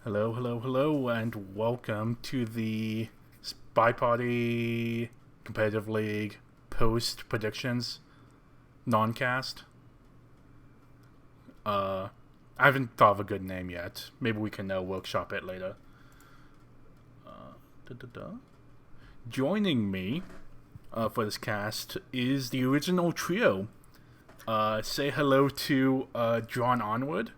Hello, hello, hello, and welcome to the SpyParty Competitive League post predictions non-cast. I haven't thought of a good name yet. Maybe we can workshop it later. Joining me for this cast is the original trio. Say hello to Drawn Onward.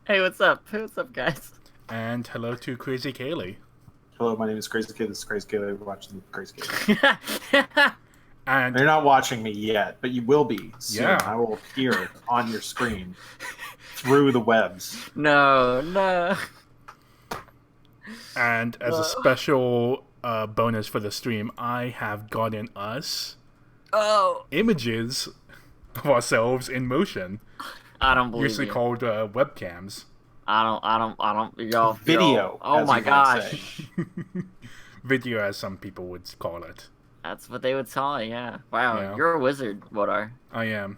Hey, what's up? Hey, what's up, guys? And hello to Crazy Kaylee. Hello, my name is Crazy Kid. This is Crazy Kid. We're watching Crazy Kid. And You're not watching me yet, but you will be soon. Yeah. I will appear on your screen through the webs. No. And as a special bonus for the stream, I have gotten us images of ourselves in motion, I don't believe usually you. called webcams. I don't. Yo, Video, Oh as my you might gosh, Video, as some people would call it. that's what they would call it. Yeah. Wow, Yeah. you're a wizard, Wodar. I am.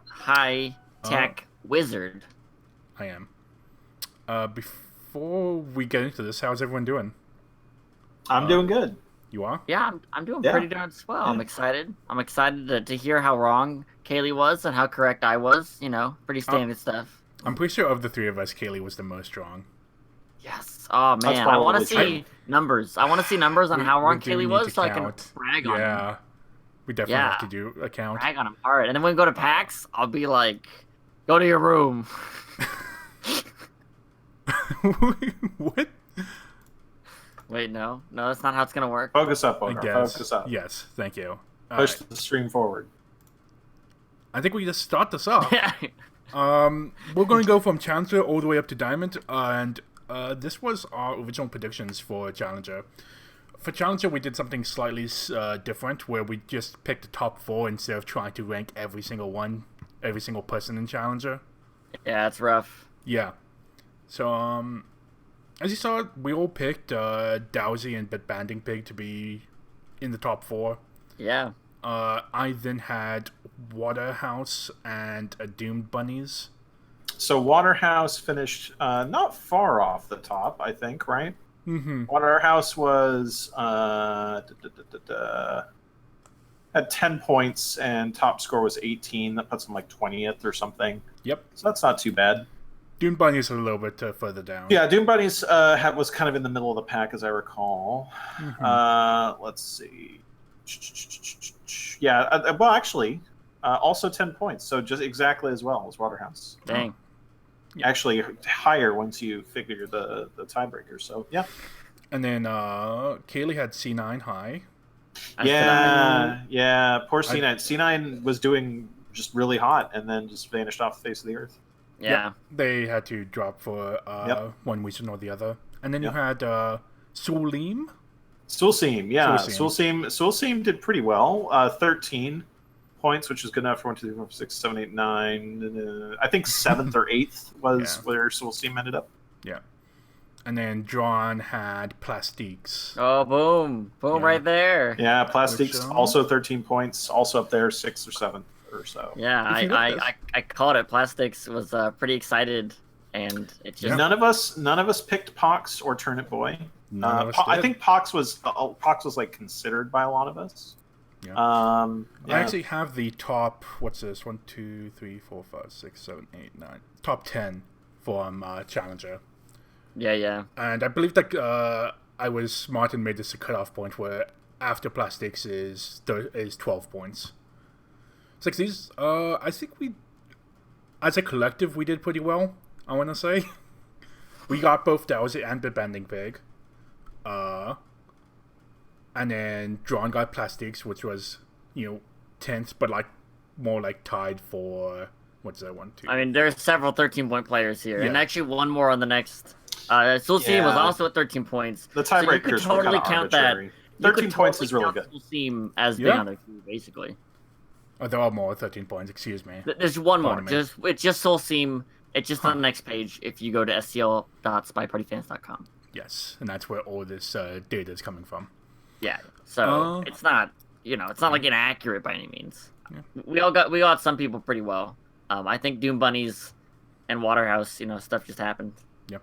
High tech wizard. I am. Before we get into this, how's everyone doing? I'm doing good. You are? Yeah, I'm doing Yeah. pretty darn swell. Yeah. I'm excited. I'm excited to hear how wrong Kaylee was and how correct I was. You know, pretty standard stuff. I'm pretty sure of the three of us, Kaylee was the most strong. Yes. Oh man, I want to probably see numbers. I want to see numbers on how wrong do Kaylee need was, to so I can count. brag on him. Yeah. We definitely Yeah. have to do a count. Brag on him hard. And then when we go to PAX, I'll be like, go to your room. What? Wait, no, that's not how it's gonna work. Focus up, I Ogar. guess. Focus up. Yes, thank you. Push Alright. the stream forward. I think we just start this off. We're going to go from Challenger all the way up to Diamond, and this was our original predictions for Challenger. For Challenger, we did something slightly different, where we just picked the top four instead of trying to rank every single person in Challenger. Yeah, it's rough. Yeah. So, as you saw, we all picked Dowsy and Bitbanding Pig to be in the top four. Yeah. I then had Waterhouse and Doomed Bunnies. So Waterhouse finished not far off the top, I think, right? Mm-hmm. Waterhouse was had 10 points and top score was 18. That puts him like 20th or something. Yep. So that's not too bad. Doomed Bunnies a little bit further down. Yeah, Doom Bunnies was kind of in the middle of the pack, as I recall. Mm-hmm. Let's see. Yeah, well, actually, also 10 points, so just exactly as well as Waterhouse. Dang. Actually, higher once you figure the tiebreaker. So yeah. And then Kaylee had C9 high. Yeah. Poor C9. C9 was doing just really hot, and then just vanished off the face of the earth. Yeah. Yep. They had to drop for one reason or the other. And then you had Suleem. Sulseem, yeah. Sulseem. Sulseem did pretty well. 13 points, which is good enough for 1, 2, 3, 4, 5, 6, 7, 8, 9. I think 7th or 8th was where Sulseem ended up. Yeah. And then Drawn had Plastiques. Oh, boom, Yeah. right there. Yeah, Plastiques Which, also 13 points, also up there, 6th or 7th or so. Yeah, You can get I called it. Plastics was pretty excited, and it just None of us picked Pox or Turnip Boy. None of us I did. think Pox was like considered by a lot of us. Yeah. I I actually have the top, what's this? 1, 2, 3, 4, 5, 6, 7, 8, 9. Top 10 from Challenger. yeah. And I believe that I was smart and made this a cutoff point where after Plastics is 12 points. It's like these, I think we, as a collective, we did pretty well, I want to say. We got both Dowsy and Bitbanding Pig. And then Drawn got Plastics, which was, 10th, but more tied for, what's that, 1, 2? I mean, there's several 13-point players here, and Yeah. actually one more on the next. Sulseem was Yeah. also at 13 points. the So you could tiebreakers were totally kind of count that. arbitrary. 13 points is really good. Sulseem as being Yeah. on the queue, basically. Oh, there are more 13 points, excuse me. There's one more. Pardon me. It's just Sulseem. It's just on the next page if you go to scl.spypartyfans.com. Yes, and that's where all this data is coming from. Yeah. So it's not, it's not like inaccurate by any means. Yeah. We got some people pretty well. I think Doom Bunnies and Waterhouse, stuff just happened. Yep.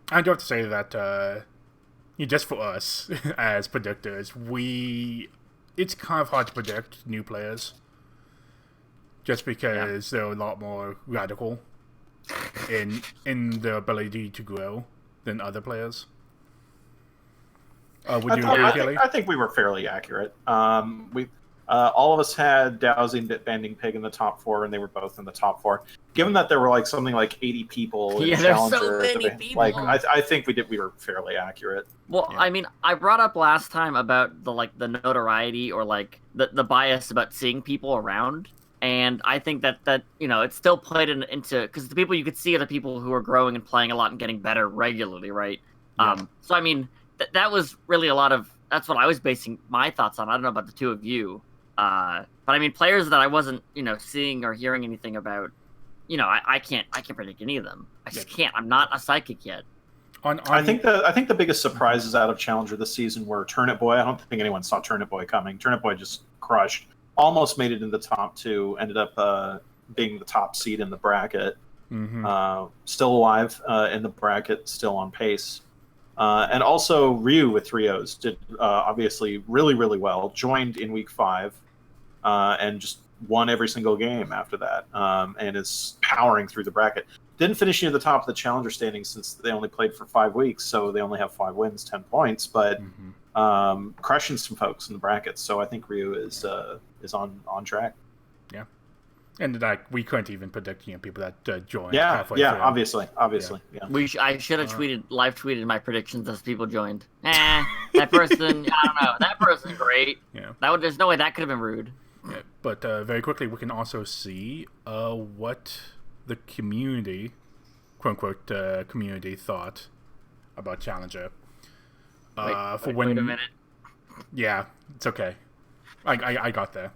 I do have to say that just for us as predictors, it's kind of hard to predict new players, just because they're a lot more radical in their ability to grow than other players. Would you agree, Kelly? I think we were fairly accurate. All of us had Dowsy and Bitbanding Pig in the top 4, and they were both in the top 4. Given that there were something like 80 people in Challenger, so many people. I think we were fairly accurate. Well, I mean, I brought up last time about the notoriety or the bias about seeing people around, and I think that it still played into because the people you could see are the people who are growing and playing a lot and getting better regularly, right? Yeah. So I mean, that was really a lot of that's what I was basing my thoughts on. I don't know about the two of you. But I mean, players that I wasn't, seeing or hearing anything about, I can't predict any of them. I just can't. I'm not a psychic yet. I think the biggest surprises out of Challenger this season were Turnip Boy. I don't think anyone saw Turnip Boy coming. Turnip Boy just crushed. Almost made it in the top 2. Ended up being the top seed in the bracket. Mm-hmm. Still alive in the bracket. Still on pace. And also Ryu with 3 O's did obviously really, really well. Joined in week 5. And just won every single game after that, and is powering through the bracket. Didn't finish near the top of the Challenger standings since they only played for 5 weeks, so they only have 5 wins, 10 points, but crushing some folks in the brackets. So I think Ryu is on track. Yeah, and we couldn't even predict people that joined. Yeah, halfway through. obviously. Yeah. I should have live tweeted my predictions as people joined. That person, I don't know. That person's great. Yeah, there's no way that could have been rude. Yeah, but very quickly, we can also see what the community, quote-unquote, community thought about Challenger. Wait a minute. Yeah, it's okay. I got there.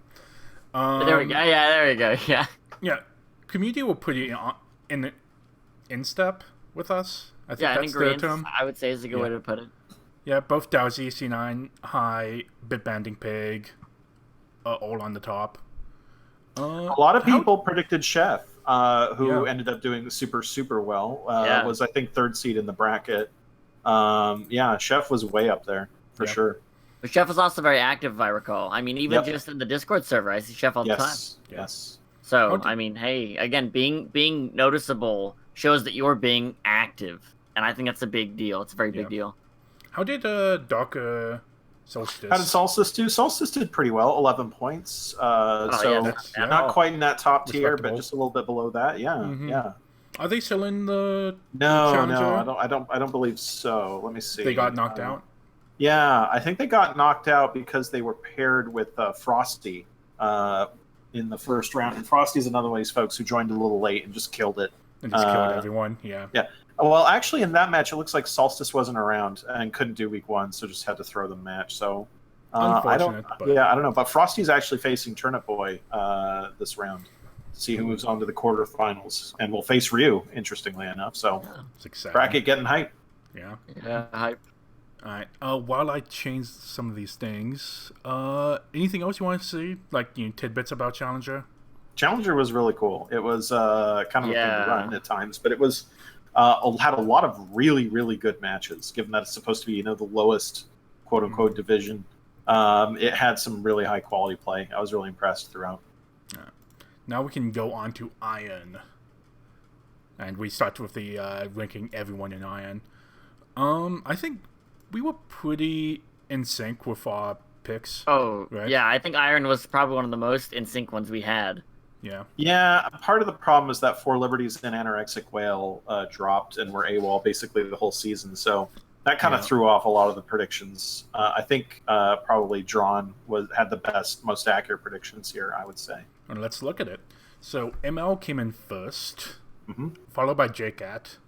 There we go. Yeah, there we go. Yeah. Yeah, community were pretty in step with us. I think that's the term. I would say is a good way to put it. Yeah, both Dowsy, C9, High, Bitbanding Pig, all on the top. A lot of people predicted Chef, who ended up doing super, super well. Was, I think, 3rd seed in the bracket. Chef was way up there, for sure. But Chef was also very active, if I recall. I mean, even just in the Discord server, I see Chef all the time. Yes. So, I mean, hey, again, being noticeable shows that you're being active. And I think that's a big deal. It's a very big deal. How did Solstice? How did Solstice do? Solstice did pretty well, 11 points. Not quite in that top tier, but just a little bit below that. Yeah, yeah. Are they still in the Challenger? No, I don't believe so. Let me see. They got knocked out? Yeah, I think they got knocked out because they were paired with Frosty in the first round. And Frosty's another one of these folks who joined a little late and just killed it. And just killed everyone, yeah. Yeah. Well, actually, in that match, it looks like Solstice wasn't around and couldn't do week 1, so just had to throw the match. So, I don't know. But Frosty's actually facing Turnip Boy this round. See who moves on to the quarterfinals, and will face Ryu. Interestingly enough, so bracket getting hype. Yeah. Yeah, hype. All right. While I change some of these things, anything else you want to see, like tidbits about Challenger? Challenger was really cool. It was kind of a thing to run at times, but it was. Had a lot of really, really good matches, given that it's supposed to be, the lowest quote-unquote division. It had some really high-quality play. I was really impressed throughout. Now we can go on to Iron. And we start with the ranking everyone in Iron. I think we were pretty in sync with our picks. Oh, right? Yeah, I think Iron was probably one of the most in sync ones we had. Yeah. Yeah, part of the problem is that 4 Liberties and Anorexic Whale dropped and were AWOL basically the whole season. So that kind of threw off a lot of the predictions. I think probably Drawn had the best, most accurate predictions here, I would say. And let's look at it. So ML came in first, followed by JCat.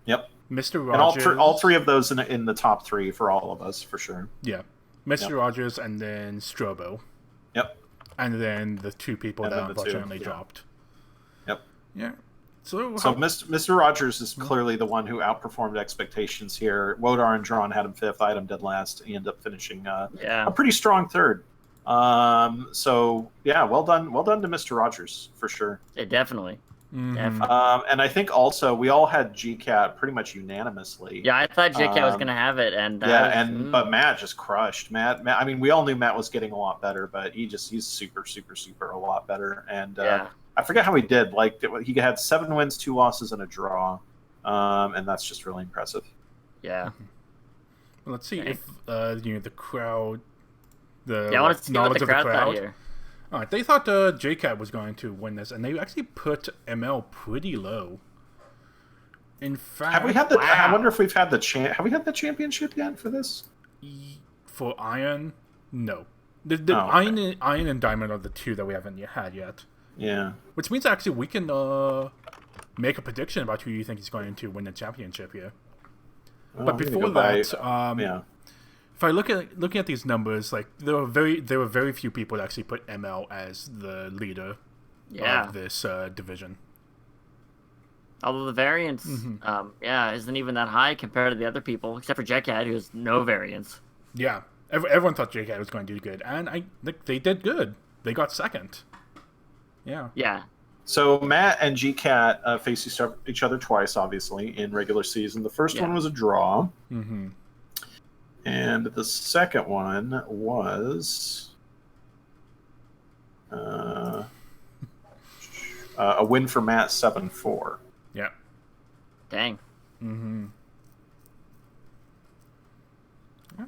Yep. Mr. Rogers. And all three of those in the top 3 for all of us, for sure. Yeah. Mr. Rogers and then Strobo. Yep. And then the 2 people that unfortunately dropped. Yep. Yeah. So Mr. Rogers is clearly the one who outperformed expectations here. Wodar and Drawn had him 5th. I had him dead last. He ended up finishing a pretty strong 3rd. So yeah, well done to Mr. Rogers for sure. Yeah, definitely. And I think also we all had GCat pretty much unanimously. Yeah, I thought JK was gonna have it, and but Matt just crushed. Matt, I mean, we all knew Matt was getting a lot better, but he's super a lot better. And I forget how he did. Like he had 7 wins, 2 losses, and a draw, and that's just really impressive. Yeah. Well, let's see if the crowd, I want to see what the crowd thought here. All right, they thought JCat was going to win this, and they actually put ML pretty low. In fact, have we had the? Wow. I wonder if we've had the Have we had the championship yet for this? For Iron, no. Iron and Diamond are the 2 that we haven't had yet. Yeah. Which means actually we can make a prediction about who you think is going to win the championship here. Well, but before that, if I looking at these numbers, like there were very few people that actually put ML as the leader of this division. Although the variance, isn't even that high compared to the other people, except for JCat, who has no variance. Yeah, everyone thought JCat was going to do good, and they did good. They got second. Yeah. Yeah. So Matt and GCat faced each other twice, obviously, in regular season. The first one was a draw. Mm-hmm. And the second one was a win for Matt, 7-4. Yeah. Dang. Mm-hmm. Yeah.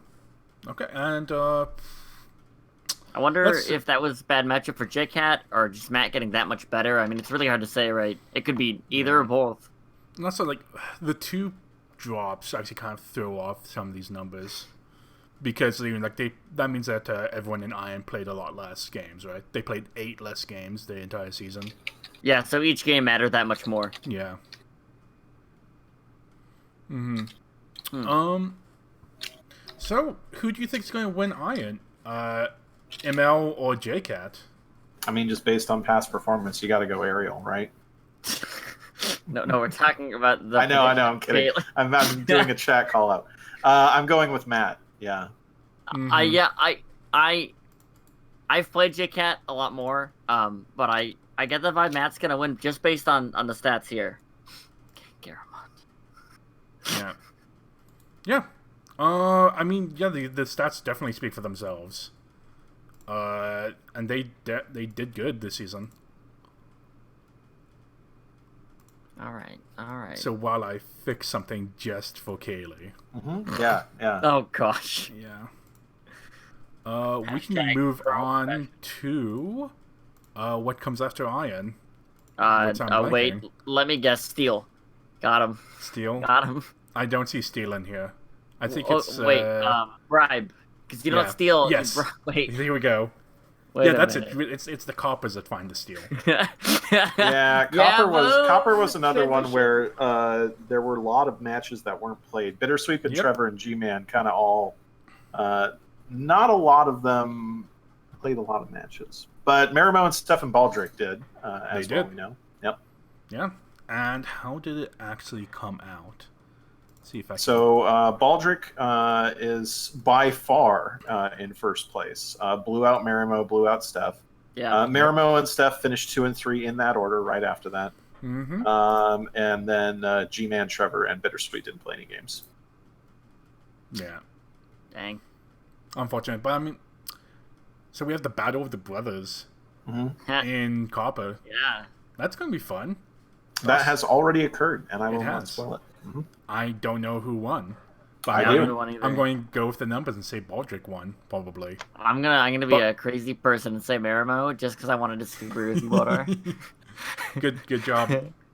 Okay, and I wonder if that was a bad matchup for JCat or just Matt getting that much better. I mean, it's really hard to say, right? It could be either or both. And also, like, the 2 drops actually kind of throw off some of these numbers. Because that means that everyone in Iron played a lot less games, right? They played 8 less games the entire season. Yeah, so each game mattered that much more. Yeah. So, who do you think is going to win Iron? ML or JCat? I mean, just based on past performance, you got to go Ariel, right? No, we're talking about the... I know, I'm kidding. I'm doing a chat call out. I'm going with Matt, yeah. I've played JCat a lot more, but I get the vibe Matt's going to win just based on the stats here. Yeah. Yeah. I mean, yeah, the stats definitely speak for themselves. And they did good this season. All right. So while I fix something just for Kaylee. Mm-hmm. Yeah. Oh gosh. Yeah. We can move on to what comes after Iron. Wait. Let me guess. Steel. Got him. Steel. Got him. I don't see Steel in here. I think it's bribe. Because you don't steal. Yes. Wait. Here we go. Wait that's it. It's the coppers that find the steel. Yeah, Copper was another one where there were a lot of matches that weren't played. Bittersweet and Trevor and G-Man kind of all, not a lot of them played a lot of matches. But Marimo and Stefan Baldrick did, as well, we know. Yep. Yeah. And how did it actually come out? See if I can... So Baldrick is by far in first place. Blew out Marimo, blew out Steph. Yeah. Marimo and Steph finished 2 and 3 in that order right after that. Mm-hmm. And then G-Man, Trevor, and Bittersweet didn't play any games. Yeah. Dang. Unfortunate, but I mean, so we have the Battle of the Brothers in Copper. Yeah. That's gonna be fun. That has already occurred, and I will not spoil it. Mm-hmm. I don't know who won, but I'm going to go with the numbers and say Baldrick won, probably. I'm gonna be a crazy person and say Marimo just because I wanted to disagree with you, Bodar. Good job.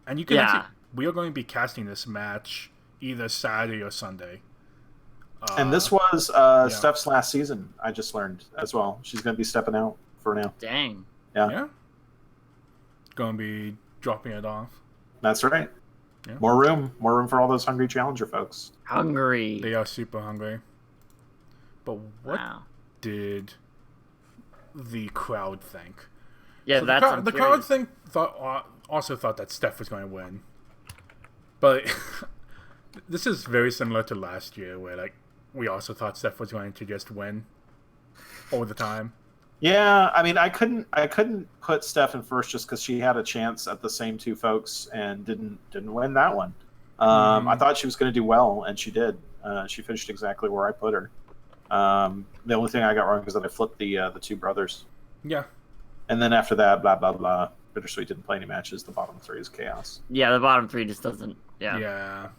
And you can actually, we are going to be casting this match either Saturday or Sunday. And this was Steph's last season, I just learned as well. She's going to be stepping out for now. Dang. Yeah. Going to be dropping it off. That's right. Yeah. More room for all those hungry challenger folks. Hungry. They are super hungry. But what did the crowd think? Yeah, so that's the crowd also thought that Steph was going to win. But this is very similar to last year, where we also thought Steph was going to just win all the time. Yeah, I mean, I couldn't put Steph in first just because she had a chance at the same two folks and didn't win that one. I thought she was going to do well, and she did. She finished exactly where I put her. The only thing I got wrong is that I flipped the two brothers. Yeah. And then after that, blah blah blah. Bittersweet didn't play any matches. The bottom three is chaos. Yeah, the bottom three just doesn't. Yeah.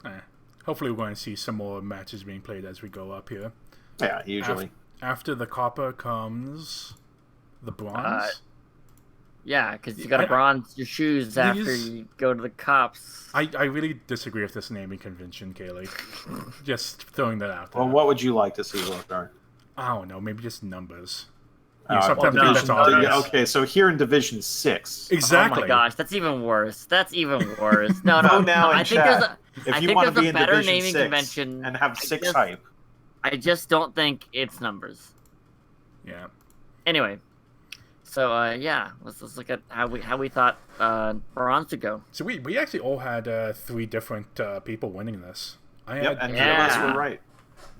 Yeah. Hopefully, we're going to see some more matches being played as we go up here. Yeah, usually. After the copper comes the bronze. Yeah, because you got to bronze your shoes after you go to the cops. I really disagree with this naming convention, Kaylee. Just throwing that out there. Well, what would you like to see, Lothar? I don't know. Maybe just numbers. Okay, so here in Division 6. Exactly. Oh my gosh, that's even worse. That's even worse. No, I think there's a better naming convention and have 6 hype. I just don't think it's numbers. Yeah. Anyway, so yeah, let's look at how we thought bronze to go. So we actually all had 3 different people winning this. And none of us were right.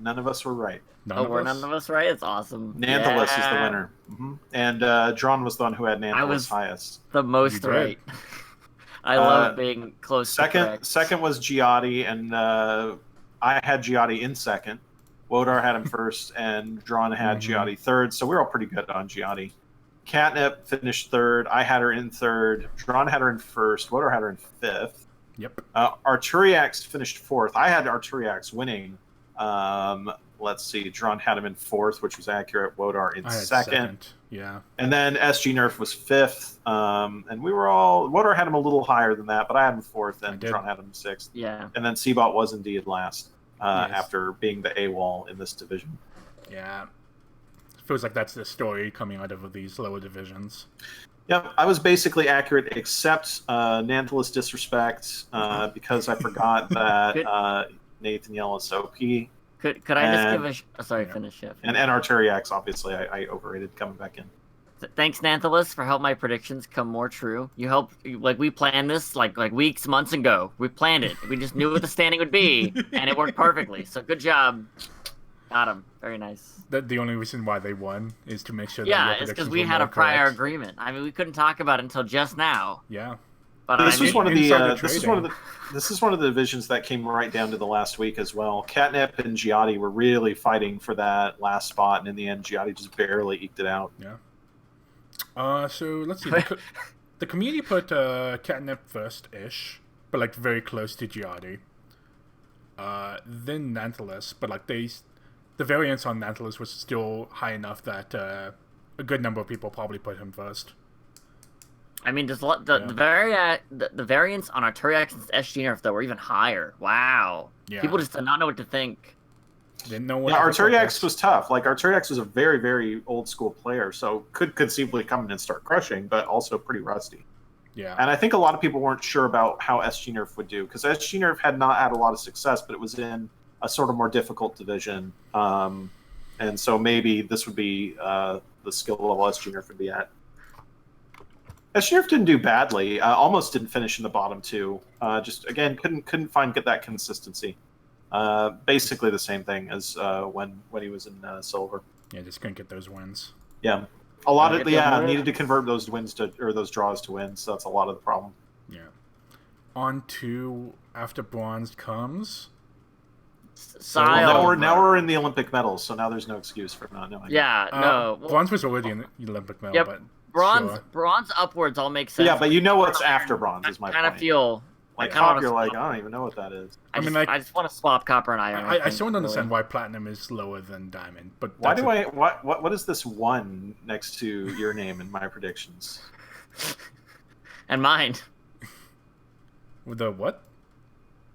None of us were right. None of us right? It's awesome. Nanthalus is the winner. And Drawn was the one who had Nanthalus highest. The most right. I love being close Second was Giotti, and I had Giotti in second. Wodar had him first, and Drawn had Giotti third, so we were all pretty good on Giotti. Catnip finished third. I had her in third. Drawn had her in first. Wodar had her in fifth. Yep. Arturiax finished fourth. I had Arturiax winning. Let's see. Drawn had him in fourth, which was accurate. Wodar in second. Yeah. And then SG Nerf was fifth. And we were all... Wodar had him a little higher than that, but I had him fourth, and Drawn had him sixth. Yeah. And then Seabot was indeed last after being the AWOL in this division. Yeah. Feels like that's the story coming out of these lower divisions. Yep, I was basically accurate, except Nanthalus Disrespect, because I forgot that Nathan Yell is OP. Could I just give sorry, finish it. And Arturiax, obviously, I overrated coming back in. Thanks, Nanthalus, for helping my predictions come more true. You helped, we planned this like weeks, months ago. We planned it. We just knew what the standing would be, and it worked perfectly. So good job. Got him. Very nice. The only reason why they won is to make sure that your predictions it's because we had a prior agreement. I mean, we couldn't talk about it until just now. Yeah. But this was one of the this is one of the divisions that came right down to the last week as well. Catnip and Giotti were really fighting for that last spot, and in the end, Giotti just barely eked it out. Yeah. So let's see. The community put Catnip first-ish, but like very close to Giotti. Then Nanthalus, but like the variance on Nanthalus was still high enough that a good number of people probably put him first. I mean, the variance on Arturiax and SG Nerf though were even higher. Wow. Yeah. People just did not know what to think. Didn't know what. Yeah, Arturiax was tough. Like Arturiax was a very, very old school player, so could conceivably come in and start crushing, but also pretty rusty. Yeah. And I think a lot of people weren't sure about how SG Nerf would do, because SG Nerf had not had a lot of success, but it was in a sort of more difficult division. And so maybe this would be the skill level SG Nerf would be at. SG Nerf didn't do badly. Almost didn't finish in the bottom two. Just again couldn't find that consistency. Basically the same thing as when he was in silver. Yeah, just couldn't get those wins. Yeah. A lot of needed to convert those wins those draws to wins. So that's a lot of the problem. Yeah. On to after bronze comes. Well, now we're in the Olympic medals, so now there's no excuse for not knowing. Yeah, no. Bronze was already in the Olympic medal, but bronze upwards all makes sense. Yeah, but you know what's after bronze is my point. I kind of feel like copper. You're like, I don't even know what that is. I just want to swap copper and iron. I still don't understand why platinum is lower than diamond. But what is this one next to your name in my predictions? And mine. The what?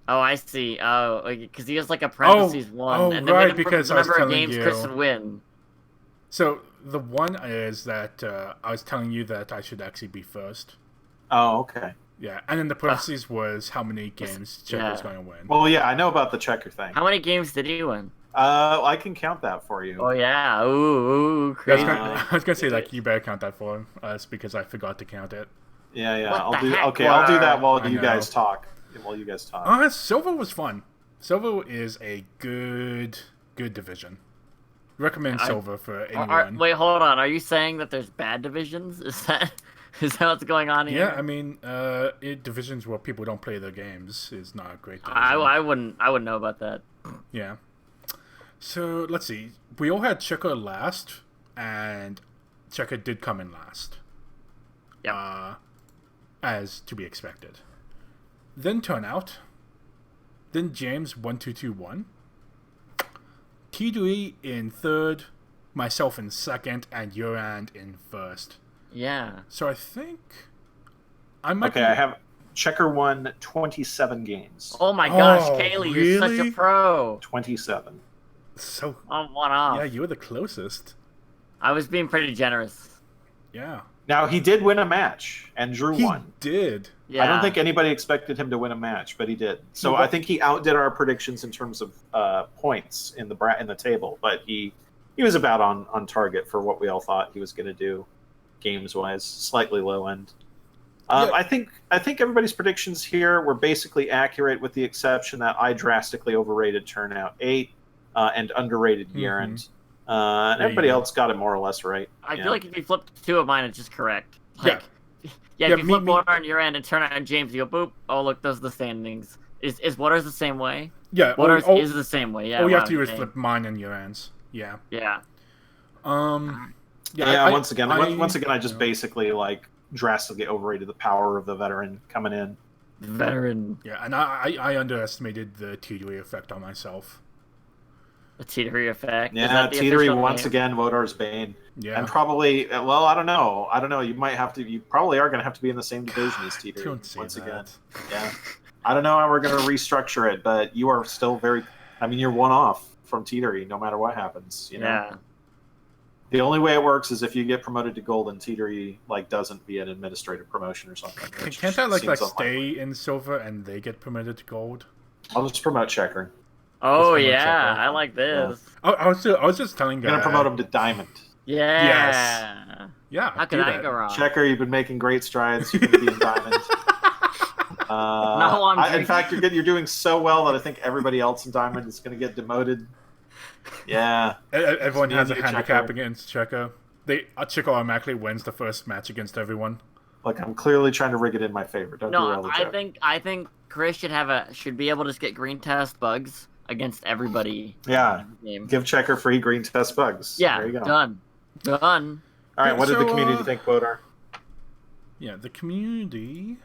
Oh, I see. Oh, because he has like a parentheses one. Oh, and right, because I was number of telling games you. Chris would win. So the one is that I was telling you that I should actually be first. Oh, okay. Yeah, and then the parentheses was how many games Checker was going to win. Well, yeah, I know about the Checker thing. How many games did he win? I can count that for you. Oh yeah, ooh, crazy. I was gonna say like you better count that for us because I forgot to count it. Yeah, I'll do that while you guys talk. Silver was fun. Silver is a good division. Recommend silver for anyone. Wait, hold on. Are you saying that there's bad divisions? Is that what's going on here? Yeah, I mean, divisions where people don't play their games is not a great division. I wouldn't know about that. Yeah. So let's see. We all had Checker last, and Checker did come in last. Yeah. As to be expected. Then Turnout. Then James 1221. T3 in third, myself in second, and Urand in first. Yeah. So I think I might. I have Checker won 27 games. Oh my gosh, Oh, Kaylee, really? you're such a pro. 27. So I'm one off. yeah, you were the closest. I was being pretty generous. Yeah. Now he did win a match and drew He one. did. Yeah. I don't think anybody expected him to win a match, but he did. So I think he outdid our predictions in terms of points in the table. But he was about on target for what we all thought he was going to do, games wise. Slightly low end. Yeah. I think everybody's predictions here were basically accurate, with the exception that I drastically overrated Turnout 8 and underrated Yerand. And everybody else got it more or less right. I feel like if you flipped two of mine, it's just correct. Yeah. If you flip one on your end and turn it on James, you go boop. Oh, look, those are the standings. Is Waters the same way? Yeah. Waters is the same way. Yeah. All you have to do is flip mine and Urand's. Yeah. Yeah. Once again, I just basically drastically overrated the power of the veteran coming in. Veteran. Yeah, and I underestimated the T3 effect on myself. The T3 effect. Yeah, T3 once again, Wodar's bane. Yeah. And probably, well, I don't know. You probably are going to have to be in the same division as T3 Don't say once that. again. Yeah. I don't know how we're going to restructure it, but you are still you're one off from T3 no matter what happens. You know? Yeah. The only way it works is if you get promoted to gold and T3 doesn't be an administrative promotion or something. Can't I stay in silver and they get promoted to gold? I'll just promote Checker. Oh yeah, I like this. Yeah. I was just telling. I'm gonna promote him to diamond. Yeah. Yes. Yeah. How could I go wrong? Checker, you've been making great strides. You're gonna be in diamond. In fact, you're doing so well that I think everybody else in diamond is gonna get demoted. Yeah. Everyone has a handicap Checker. against Checker. Checker automatically wins the first match against everyone. Look, I'm clearly trying to rig it in my favor. Don't derail the joke. I think Chris should be able to just get green test bugs against everybody. Yeah. In the game. Give Checker free green test bugs. Yeah. There you go. Done. All right. What did the community think, Wodar? Yeah, the community.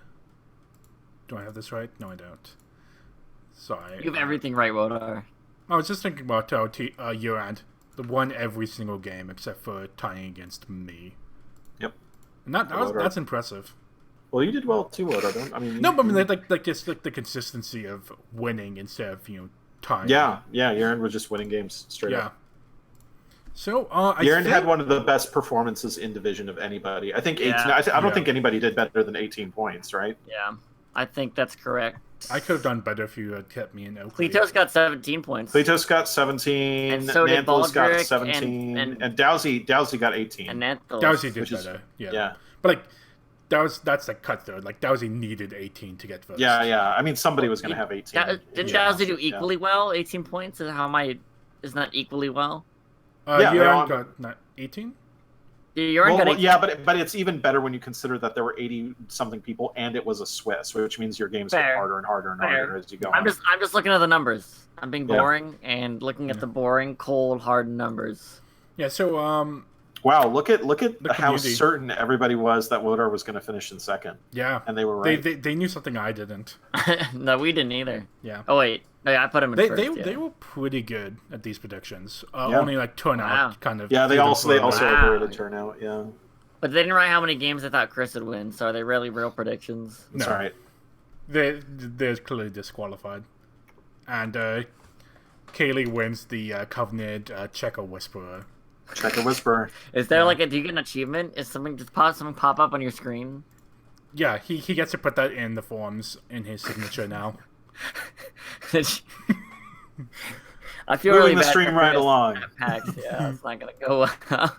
Do I have this right? No, I don't. Sorry. You have everything right, Wodar. I was just thinking about Urand. The won every single game except for tying against me. Yep. And that's impressive. Well, you did well too, Wodar. No, but I mean just the consistency of winning instead of tying. Yeah. Urand was just winning games straight up. So Urand had one of the best performances in division of anybody. I think 18. I don't think anybody did better than 18 points, right? Yeah, I think that's correct. I could have done better if you had kept me in Oakley. Kletos got 17 points. Kletos got 17. And so did Nanthal's got Baldric 17. And Dowsy got 18. And Nanthal. Dowsy did better. Yeah. But that's the cut though. Dowsy needed 18 to get first. Yeah. I mean, somebody was going to have 18. Didn't Dowsy do equally well? 18 points? Isn't that equally well? Urand got 18? Yeah, but it's even better when you consider that there were 80-something people and it was a Swiss, which means your games get harder and harder and harder as you go on. I'm just looking at the numbers. I'm being boring and looking at the boring, cold, hard numbers. Yeah, so wow, look at how certain everybody was that Wodar was going to finish in second. Yeah. And they were right. They knew something I didn't. No, we didn't either. Yeah. Oh wait. No, I put them in first. They were pretty good at these predictions. Only turnout kind of. Yeah, they also overrated turnout. Yeah. But they didn't write how many games they thought Chris would win, so are they really real predictions? That's right. They're clearly disqualified, and Kaylee wins the coveted Checker Whisperer. Checker Whisperer. Is there do you get an achievement? Is something pop up on your screen? Yeah, he gets to put that in the forms in his signature now. I feel moving really the bad stream right along. Packs. Yeah, it's not gonna go well.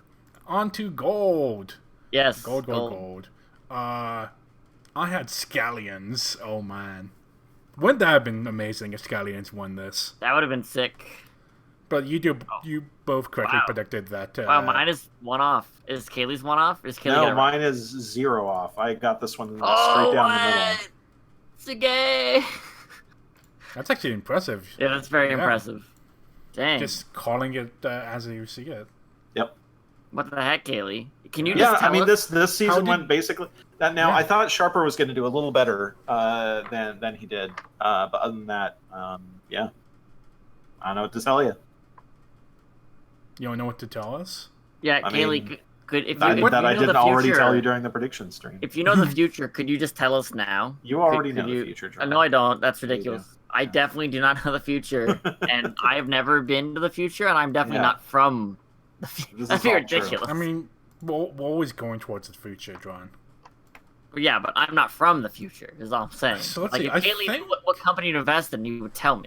On to gold. Yes, gold. I had Scallions. Oh man, wouldn't that have been amazing if Scallions won this? That would have been sick. But you both correctly Wow. predicted that. Wow, mine is 1 off. Is Kaylee's 1 off? Is Kaylee No, mine is 0 off. I got this one straight down the middle. Sige! That's actually impressive. Yeah, that's very Yeah. impressive. Dang. Just calling it as you see it. Yep. What the heck, Kaylee? Can you Yeah, just tell I mean us? this season went basically that. Now Yeah. I thought Sharper was going to do a little better than he did, but other than that, yeah, I don't know what to tell you. You don't know what to tell us? Yeah, I Kaylee, mean, could if you, That, if that you I know didn't the already future, tell you during the prediction stream. If you know the future, could you just tell us now? You already Could know the you- future, John. No, I don't. That's Yeah, you ridiculous. I definitely do not know the future, and I've never been to the future, and I'm definitely Yeah. not from the future. This That'd is be all true. ridiculous. I mean, we're always going towards the future, John. Yeah, but I'm not from the future, is all I'm saying. So let's like, see, if I Kaylee think- knew what company to invest in, you would tell me.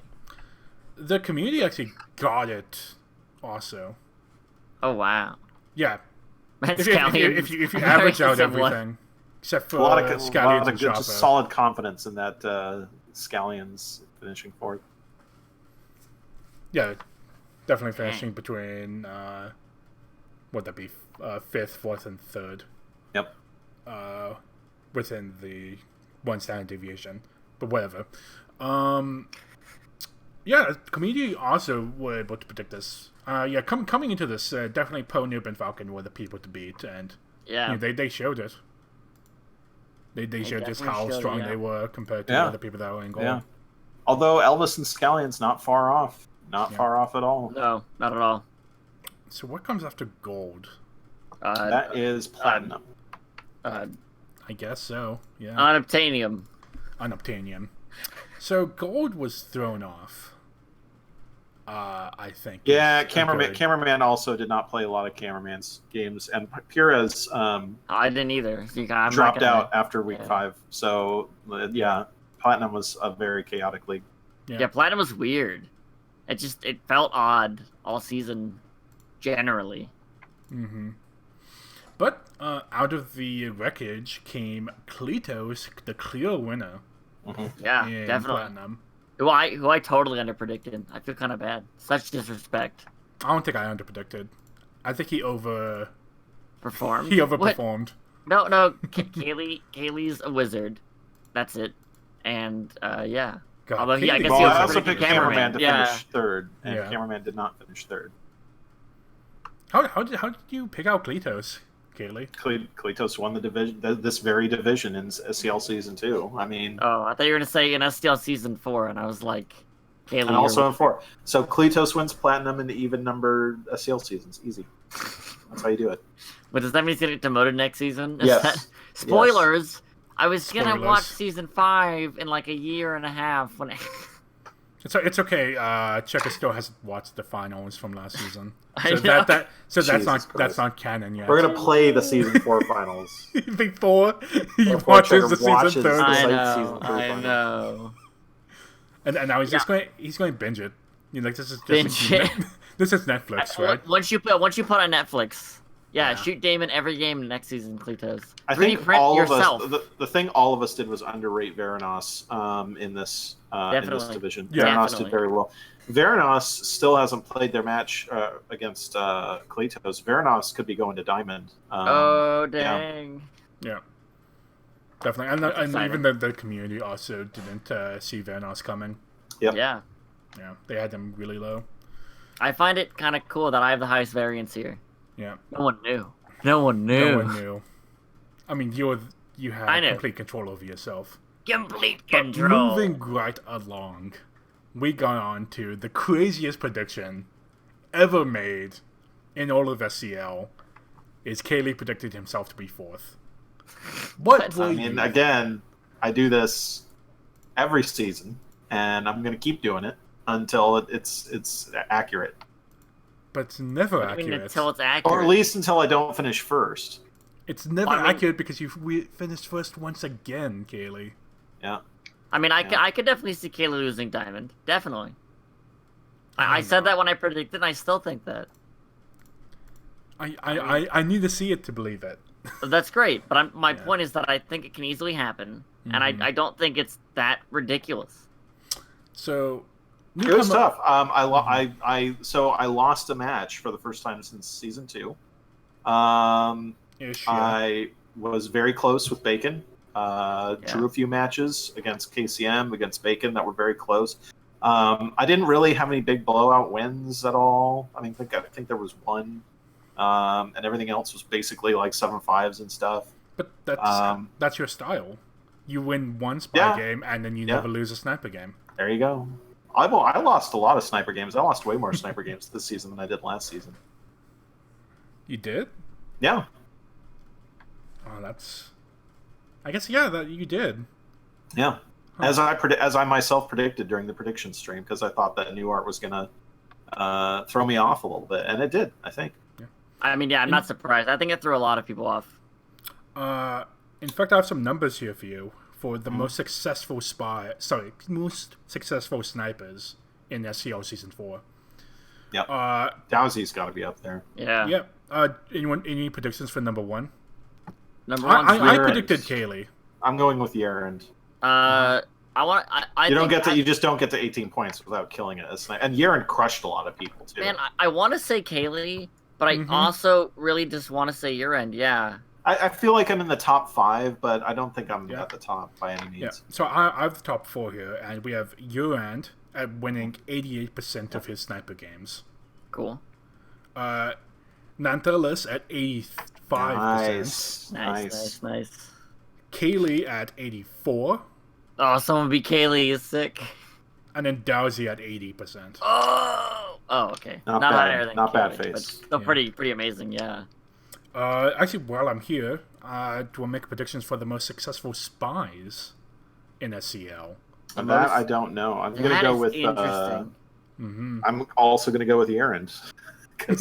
The community actually got it also. Oh, wow. Yeah. That's If you average out everything, except for A lot of Scallions and good, Sharper. just solid confidence in that Scallions finishing fourth. Yeah, definitely finishing between what that be, fifth, fourth, and third. Yep. Within the one standard deviation, but whatever. Yeah, community also were able to predict this. Yeah, coming into this, definitely Poe, Noob, and Falcon were the people to beat, and Yeah. you know, they showed it. They showed just definitely how showed it, strong yeah. they were compared to Yeah. the other people that were in gold. Yeah. Although Elvis and Scallions not far off, not Yeah. far off at all. No, not at all. So what comes after gold? That is platinum. I guess so. Yeah, Unobtainium. unobtainium. So gold was thrown off. I think. Yeah, is a cameraman. good- Cameraman also did not play a lot of cameraman's games, and Pires I didn't either. So I'm not dropped gonna- out after week yeah. 5. So yeah, platinum was a very chaotic league. Yeah, Platinum was weird. It felt odd all season, generally. Mm-hmm. But out of the wreckage came Kletos, the clear winner Yeah, in definitely. platinum. Who I totally underpredicted. I feel kind of bad. Such disrespect. I don't think I underpredicted. I think he Performed. overperformed. What? No. Kaylee's a wizard. That's it. And yeah. God, Although I guess Well, he I also also predicted picked cameraman to Yeah. finish third, and Yeah. cameraman did not finish third. How did you pick out Kletos, Kaylee? Kletos won the division, this very division in SCL season 2. I mean, Oh, I thought you were gonna say in STL season 4, and I was like, Kaylee. and also in 4. So Kletos wins platinum in the even number SCL seasons. Easy. That's how you do it. But does that mean he's gonna get demoted next season? Is Yes. that- Spoilers. I was gonna Spoilers. watch season 5 in like a year and a half when. It's okay. Checker still hasn't watched the finals from last season, I so know. that's Jesus not Christ. canon yet. We're gonna play the season 4 finals. Before he Before watches Checker the season watches third, the I Site know. season 3 I finals. know. and now he's just going to binge it. You know, like this is just Binge it. this is Netflix, right? Once you put on Netflix, yeah, Yeah. shoot Damon every game next season, Kletos. I 3D think print all yourself. of us, the thing all of us did was underrate Veranos in this Definitely. division. Yeah. Veranos Definitely. did very well. Veranos still hasn't played their match against Kletos. Veranos could be going to Diamond. Oh dang! Yeah, definitely. And exciting. even the community also didn't see Vanos coming. Yep. Yeah, Yeah, they had them really low. I find it kind of cool that I have the highest variance here. Yeah, No one knew. No one knew. no one knew. I mean, you I had knew. complete control over yourself. Complete But control. moving right along, we got on to the craziest prediction ever made in all of SCL. Is Kaylee predicted himself to be fourth? What were I mean, you? again, I do this every season, and I'm going to keep doing it until it's accurate, But it's never I mean, accurate. until it's accurate. or at least until I don't finish first. It's never I mean- accurate because we finished first once again, Kaylee. Yeah. I mean, Yeah. I could definitely see Kayla losing Diamond. Definitely. I don't said know. that when I predicted, and I still think that. I need to see it to believe it. That's great, but my Yeah. point is that I think it can easily happen, and Mhm. I don't think it's that ridiculous. So, It was tough. I lost a match for the first time since season 2. I was very close with Bacon. Drew a few matches against KCM, against Bacon that were very close. I didn't really have any big blowout wins at all. I think there was one, and everything else was basically like 7-5s and stuff. But that's your style. You win one spy game, and then you never lose a sniper game. There you go. I lost a lot of sniper games. I lost way more sniper games this season than I did last season. You did? Yeah. Oh, that's... I guess, that you did. Yeah. Huh. As I myself predicted during the prediction stream, because I thought that new art was going to throw me off a little bit, and it did, I think. Yeah. I'm not surprised. I think it threw a lot of people off. In fact, I have some numbers here for you for the most successful snipers in SCL Season 4. Yeah. Dowsy's got to be up there. Yeah. Yeah. Any predictions for number 1? Number 1. I predicted Kaylee. I'm going with Yerand. You just don't get to 18 points without killing it. And Yerand crushed a lot of people too. Man, I want to say Kaylee, but I also really just want to say Yerand. Yeah. I feel like I'm in the top 5, but I don't think I'm at the top by any means. Yeah. So I have the top 4 here, and we have Yerand at winning 88% of his sniper games. Cool. Nantalis at 85%. Nice. Kaylee at 84. Oh, someone beat Kaylee is sick. And then Dowsy at 80%. Oh, okay. Not higher than not Kaylee, bad face. But still pretty amazing, yeah. Actually, while I'm here, do I make predictions for the most successful spies in SCL? And that I don't know. I'm going to go with. I'm also going to go with Yerand. He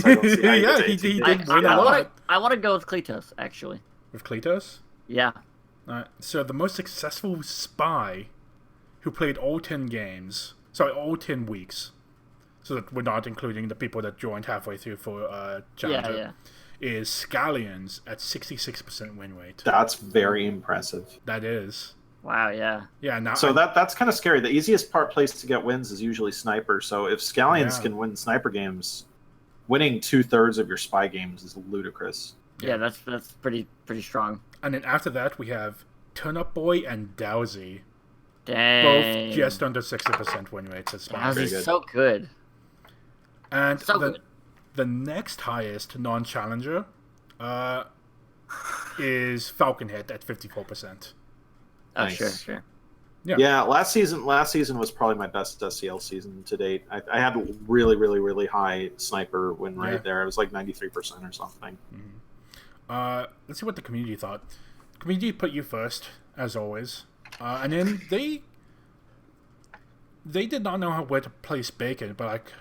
did win a lot. I want to go with Kletos, actually. With Kletos? Yeah. So the most successful spy who played all 10 weeks, so that we're not including the people that joined halfway through for Challenger, is Scallions at 66% win rate. That's very impressive. That is. Wow, yeah. Yeah. Now, that's kind of scary. The easiest place to get wins is usually sniper. So if Scallions can win sniper games, winning 2/3 of your spy games is ludicrous. Yeah, that's pretty strong. And then after that, we have Turnip Boy and Dowsy. Dang. Both just under 60% win rates as spies. Dowsy's so good. And the next highest non-challenger is Falconhead at 54%. Oh, nice. Sure. Yeah. Last season was probably my best SCL season to date. I had a really, really, really high sniper win rate there. It was like 93% or something. Mm-hmm. Let's see what the community thought. The community put you first, as always. And then they did not know where to place Bacon, but like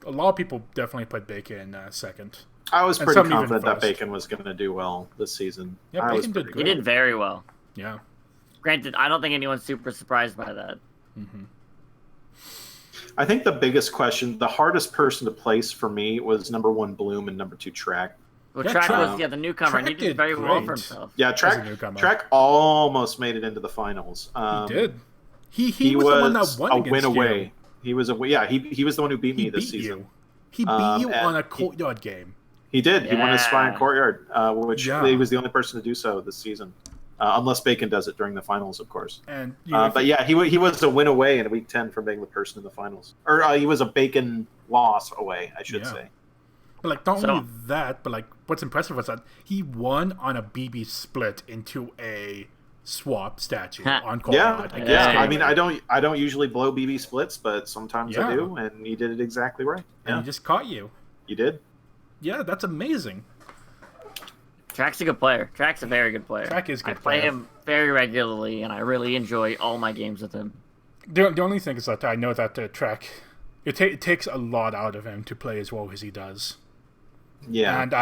a lot of people definitely put Bacon second. I was pretty confident that Bacon was going to do well this season. Yeah, Bacon did good. He did very well. Yeah. Granted, I don't think anyone's super surprised by that. Mm-hmm. I think the biggest question, the hardest person to place for me was number 1 Bloom and number 2 Track. Well, Track was the newcomer, and he did very well for himself. Yeah, Track almost made it into the finals. He did. He was the one that won against win away. You. He was the one who beat me this season. He beat you on a courtyard game. He did. He won his spy in courtyard, which he was the only person to do so this season. Unless Bacon does it during the finals, of course. And but yeah, he was a win away in week 10 from being the person in the finals, or he was a Bacon loss away, I should say. But like not only that, but like what's impressive was that he won on a BB split into a swap statue on courtyard. I mean, I don't usually blow BB splits, but sometimes I do, and he did it exactly right. And he just caught you. You did. Yeah, that's amazing. Track's a good player. Track's a very good player. Track is good. I play him very regularly, and I really enjoy all my games with him. The only thing is that I know that Track, it takes a lot out of him to play as well as he does. Yeah. And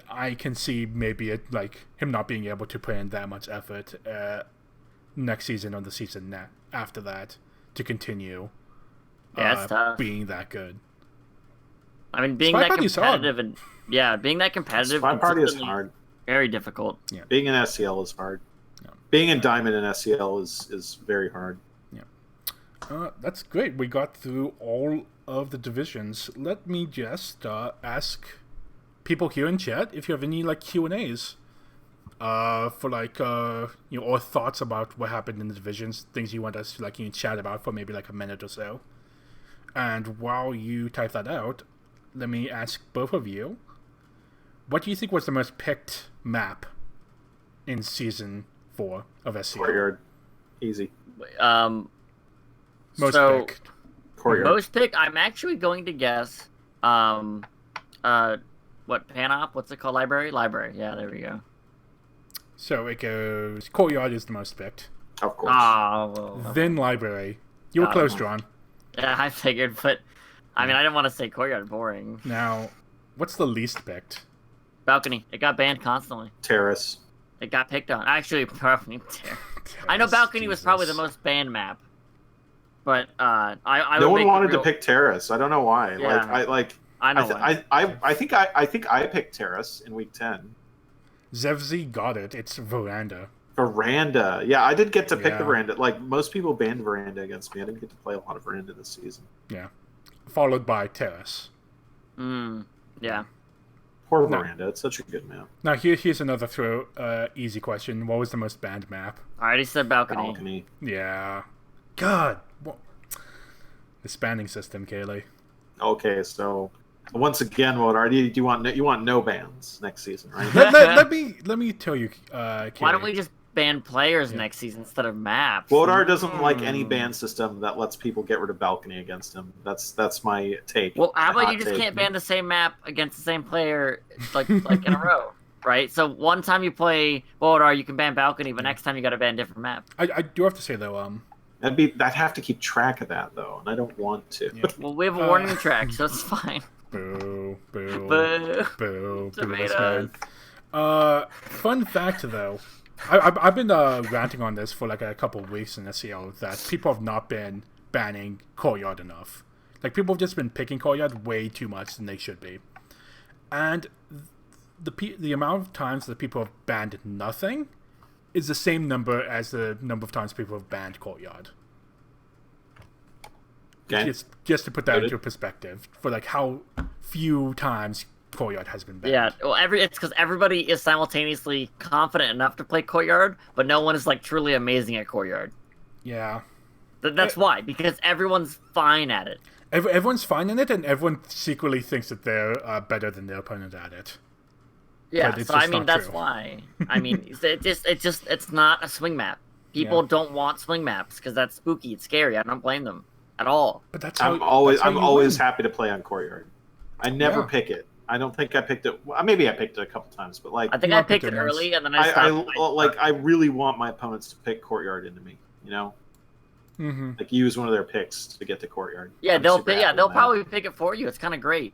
I can see maybe like him not being able to put in that much effort next season or the season after that to continue it's tough. Being that good. I mean, being that competitive and being that competitive. SpyParty is hard. Very difficult. Yeah. Being in SCL is hard. Yeah. Being in Diamond and SCL is very hard. Yeah. That's great. We got through all of the divisions. Let me just ask people here in chat if you have any like Q&As for like or thoughts about what happened in the divisions, things you want us to like chat about for maybe like a minute or so. And while you type that out, let me ask both of you, what do you think was the most picked map in season 4 of SCO? Courtyard, easy. Most picked. Courtyard. Most picked. I'm actually going to guess. What Panop? What's it called? Library. Yeah, there we go. So it goes. Courtyard is the most picked. Of course. Then Library. You were close, John. Yeah, I figured, but I mean, I didn't want to say Courtyard. Boring. Now, what's the least picked? Balcony. It got banned constantly. Terrace. It got picked on. Actually, probably Terrace. I know Balcony was probably the most banned map, but I no one wanted to pick Terrace. I don't know why. Yeah. I think I picked Terrace in week 10. Zevzi got it. It's Veranda. Veranda. Yeah, I did get to pick the Veranda. Like, most people banned Veranda against me. I didn't get to play a lot of Veranda this season. Yeah. Followed by Terrace. Yeah. Poor Veranda. It's such a good map. Now, here's another easy question. What was the most banned map? I already said Balcony. Yeah. God. What? The spanning system, Kaylee. Okay, so once again, Wodar, you want no bans next season, right? let me tell you, Kaylee. Why don't we just ban players next season instead of maps? Wodar doesn't like any ban system that lets people get rid of Balcony against him. That's my take. Well, how about you just can't ban the same map against the same player like in a row, right? So one time you play Wodar, you can ban Balcony, but next time you got to ban a different map. I do have to say though, I'd have to keep track of that though, and I don't want to. Yeah. Well, we have a warning track, so it's fine. Boo, boo, Boo. boo, Tomatoes. Fun fact though, I've been ranting on this for like a couple of weeks in SEO that people have not been banning Courtyard enough. Like, people have just been picking Courtyard way too much than they should be, and the amount of times that people have banned nothing is the same number as the number of times people have banned Courtyard. Okay. Just to put that into perspective for like how few times Courtyard has been banned. Yeah, well, it's because everybody is simultaneously confident enough to play Courtyard, but no one is like truly amazing at Courtyard. Yeah. That's why, because everyone's fine at it. Everyone's fine in it, and everyone secretly thinks that they're better than their opponent at it. Yeah, so I mean that's why. I mean, it's not a swing map. People don't want swing maps because that's spooky. It's scary. I don't blame them at all. But that's I'm always happy to play on Courtyard. I never pick it. I don't think I picked it. Well, maybe I picked it a couple times, but like I think I picked it early, and then I stopped. I really want my opponents to pick Courtyard into me. You know, like use one of their picks to get to Courtyard. Yeah, they'll probably pick it for you. It's kind of great.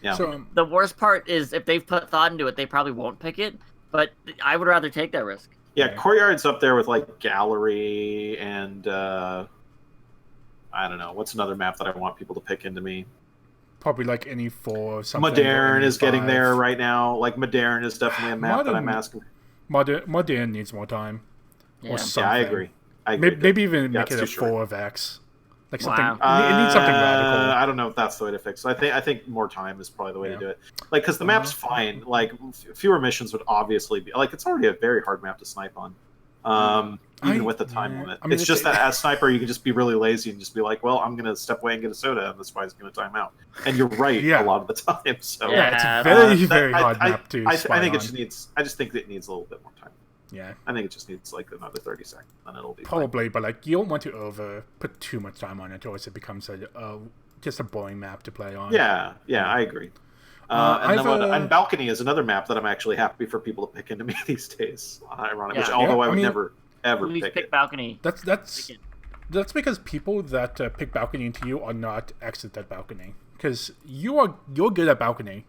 Yeah. So, the worst part is if they've put thought into it, they probably won't pick it. But I would rather take that risk. Yeah, Courtyard's up there with like Gallery and I don't know what's another map that I want people to pick into me. Probably like any 4 or something. Modern is getting there right now. Like Modern is definitely a map that I'm asking. Modern needs more time. Yeah. Or something. Yeah, I agree. Maybe even make it a 4 of X. Like something. Wow. It needs something radical. I don't know if that's the way to fix it. I think more time is probably the way to do it. Like, because the map's fine. Like, fewer missions would obviously be like it's already a very hard map to snipe on. Even with the time limit. I mean, it's just that as sniper, you can just be really lazy and just be like, well, I'm going to step away and get a soda, and this guy's going to time out. And you're right a lot of the time. So yeah, it's a very hard map to I think it just needs. I just think it needs a little bit more time. Yeah. I think it just needs like another 30 seconds, and it'll be probably. fine. But like, you don't want to put too much time on it, or else it becomes just a boring map to play on. Yeah, I agree. And Balcony is another map that I'm actually happy for people to pick into me these days. Ironic, although I would never ever pick Balcony. That's because people that pick Balcony into you are not excellent at Balcony, because you're good at Balcony.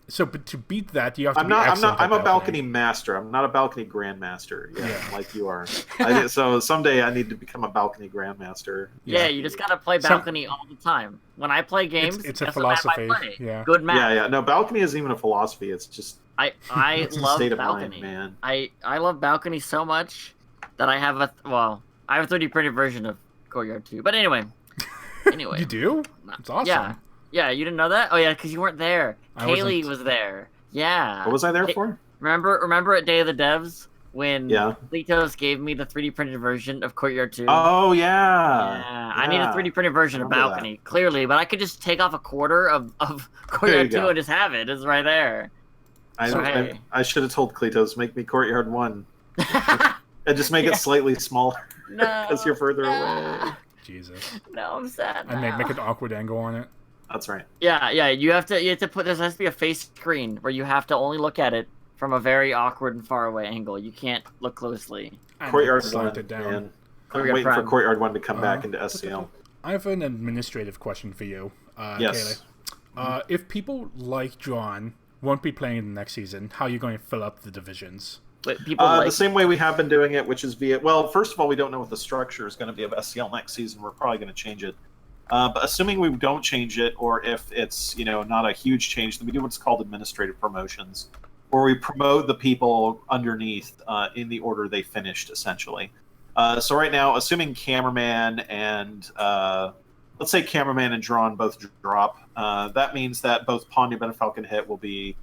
So, but to beat that, you have to be excellent. I'm a Balcony master. I'm not a Balcony grandmaster. Like you are. So someday I need to become a Balcony grandmaster. Yeah, you just gotta play Balcony all the time. When I play games, it's a philosophy. Yeah, good map. Yeah. No, Balcony isn't even a philosophy. It's just I love Balcony, man. I love Balcony so much that I have a 3D printed version of Courtyard 2. But anyway. You do? It's awesome. Yeah, you didn't know that? Oh, yeah, because you weren't there. Kaylee was there. Yeah. What was I there for? Remember at Day of the Devs when Yeah. Litos gave me the 3D printed version of Courtyard 2? Oh, yeah. Yeah. I need a 3D printed version of Balcony, clearly, but I could just take off a quarter of Courtyard 2 and just have it. It's right there. I should have told Kletos, make me Courtyard 1. And just make it slightly smaller. Because you're further away. Jesus. No, I'm sad. And make an awkward angle on it. That's right. Yeah. You have to put. There has to be a face screen where you have to only look at it from a very awkward and far away angle. You can't look closely. Courtyard 1 it down. And I'm waiting for Courtyard 1 to come back into SCL. I have an administrative question for you, yes. Kaylee. If people like John won't be playing in the next season, how are you going to fill up the divisions? The same way we have been doing it, which is via... Well, first of all, we don't know what the structure is going to be of SCL next season. We're probably going to change it. But assuming we don't change it, or if it's not a huge change, then we do what's called administrative promotions, where we promote the people underneath in the order they finished, essentially. So right now, assuming Cameraman and... let's say Cameraman and Drawn both drop. That means that both Ponyo and Falcon Hit will be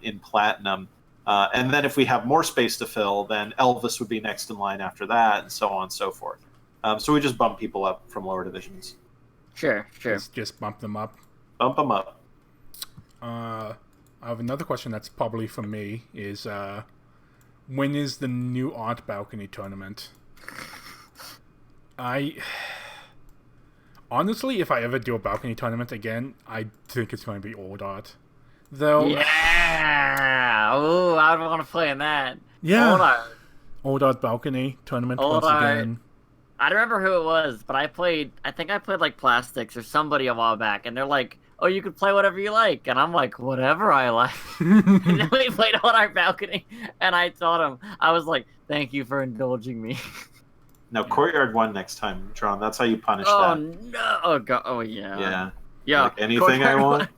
in Platinum. And then if we have more space to fill, then Elvis would be next in line after that, and so on and so forth. So we just bump people up from lower divisions. Sure. Just bump them up. Bump them up. I have another question that's probably for me, is when is the new Art Balcony tournament? Honestly, if I ever do a Balcony tournament again, I think it's going to be Old Art. Though... Yeah! Oh, I would want to play in that. Yeah. Old Art Balcony tournament once again. I don't remember who it was, but I think I played like Plastics or somebody a while back, and they're like, oh, you can play whatever you like. And I'm like, whatever I like. And then we played Old Art Balcony, and I told him, I was like, thank you for indulging me. No, Courtyard 1 next time, Tron. That's how you punish that. Oh, no. Oh, God. Oh, yeah. Yeah. Like anything I want?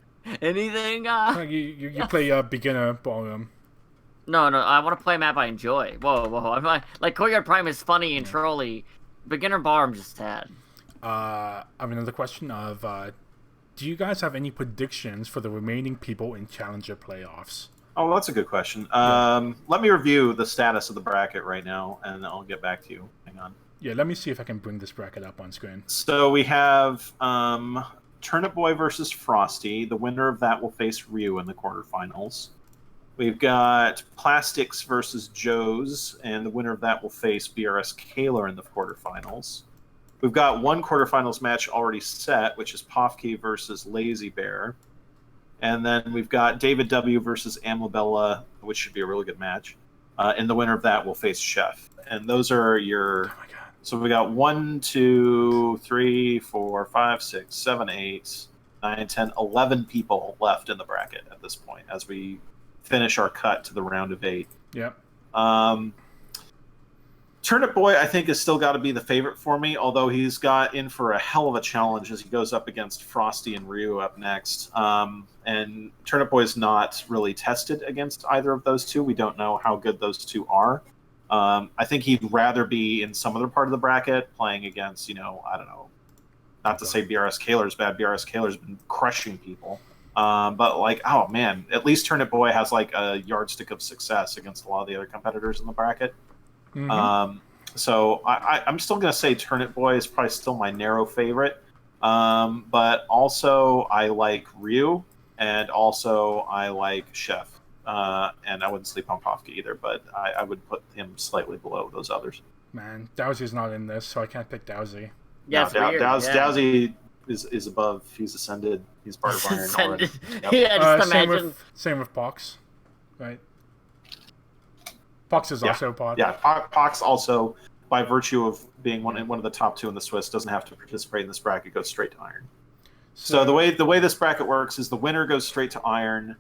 Anything? You play beginner ballroom. No, I want to play a map I enjoy. Whoa. I'm like, Courtyard Prime is funny and trolly. Beginner bar, I'm just sad. I have another question of, do you guys have any predictions for the remaining people in Challenger playoffs? Oh, that's a good question. Let me review the status of the bracket right now, and I'll get back to you. Hang on. Yeah, let me see if I can bring this bracket up on screen. So we have Turnip Boy versus Frosty. The winner of that will face Ryu in the quarterfinals. We've got Plastics versus Joe's, and the winner of that will face BRS Kaler in the quarterfinals. We've got one quarterfinals match already set, which is Pofke versus Lazy Bear. And then we've got David W. versus Amabella, which should be a really good match. And the winner of that will face Chef. And those are your... Oh my God. So we got 1, 2, 3, 4, 5, 6, 7, 8, 9, 10, 11 people left in the bracket at this point as we finish our cut to the round of 8. Yep. Turnip Boy, I think, has still got to be the favorite for me, although he's got in for a hell of a challenge as he goes up against Frosty and Ryu up next. And Turnip Boy is not really tested against either of those two. We don't know how good those two are. I think he'd rather be in some other part of the bracket playing against, I don't know, not to say BRS Kaler's bad. BRS Kaler's been crushing people. But, oh, man, at least Turnip Boy has, a yardstick of success against a lot of the other competitors in the bracket. Mm-hmm. So I'm still going to say Turnip Boy is probably still my narrow favorite. But also I like Ryu, and also I like Chef. And I wouldn't sleep on Pofke either, but I would put him slightly below those others. Man, Dowsy's not in this, so I can't pick Dowsy. Yeah, no, Dowsy is above. He's ascended. He's part of Iron already. Yep. Yeah, just imagine. Same with Pox, right? Pox is also part. Yeah, Pox also, by virtue of being one of the top 2 in the Swiss, doesn't have to participate in this bracket. Goes straight to Iron. So the way this bracket works is the winner goes straight to Iron,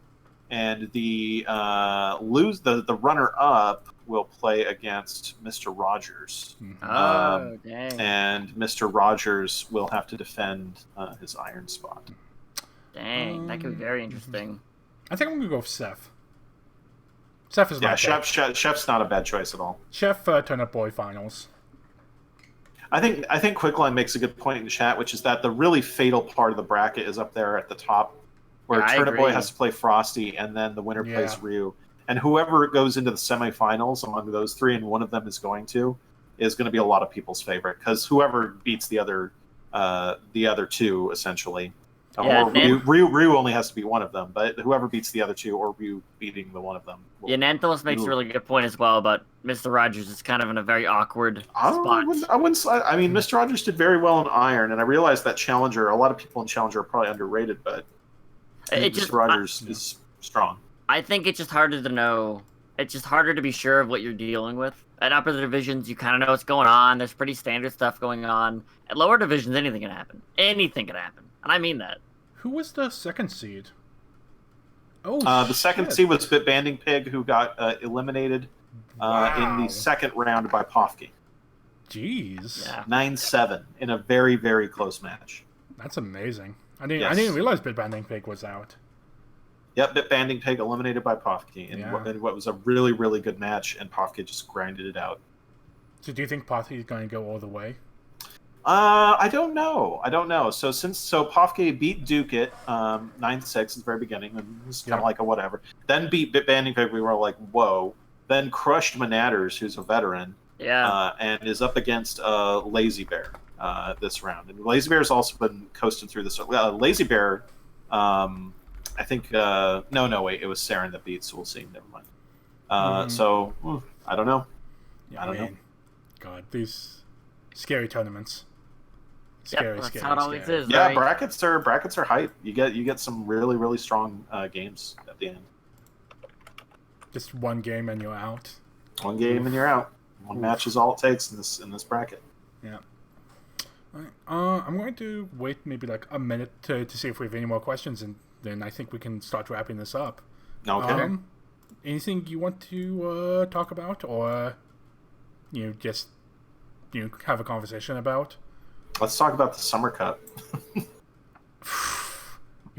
and the runner up will play against Mr. Rogers. Oh, dang! And Mr. Rogers will have to defend his Iron spot. Dang, that could be very interesting. I think I'm gonna go with Seth. Chef is not Chef's not a bad choice at all. Chef Turnip Boy finals. I think Quicklime makes a good point in the chat, which is that the really fatal part of the bracket is up there at the top, where Yeah, I Turnip Boy agree. has to play Frosty, and then the winner Yeah. plays Ryu. And whoever goes into the semifinals among those three, and one of them is going to be a lot of people's favorite, because whoever beats the other two, essentially. Yeah, Or Ryu only has to be one of them, but whoever beats the other two, or Ryu beating the one of them. Yeah, Nanthos makes a really good point as well about Mr. Rogers is kind of in a very awkward spot. I mean, Mr. Rogers did very well in Iron, and I realized that Challenger, a lot of people in Challenger are probably underrated, but Mr. Rogers is strong. I think it's just harder to know. It's just harder to be sure of what you're dealing with. At upper divisions, you kind of know what's going on. There's pretty standard stuff going on. At lower divisions, anything can happen. Anything can happen. And I mean that. Who was the second seed? Oh, the second seed was Bitbanding Pig, who got eliminated in the second round by Pofke. Jeez. Yeah. 9-7 in a very, very close match. That's amazing. I didn't realize Bitbanding Pig was out. Yep, Bitbanding Pig eliminated by Pofke in what was a really, really good match, and Pofke just grinded it out. So do you think Pofke is going to go all the way? I don't know. So Pofke beat Duke it 9-6 at the very beginning, and it was kind of like a whatever. Then beat Bitbanding Pig. We were like, whoa. Then crushed Manatters, who's a veteran. Yeah. And is up against Lazy Bear this round. And Lazy Bear's also been coasting through this. Lazy Bear, I think. Wait, it was Saren that beat. So we'll see. Never mind. So I don't know. Yeah, I don't know. God, these scary tournaments. That's how it always is. Yeah, right? brackets are hype. You get some really, really strong games at the end. Just one game and you're out. One game and you're out. One match is all it takes in this bracket. Yeah. All right. I'm going to wait maybe like a minute to see if we have any more questions, and then I think we can start wrapping this up. Okay. Anything you want to talk about, or just have a conversation about? Let's talk about the Summer Cup. You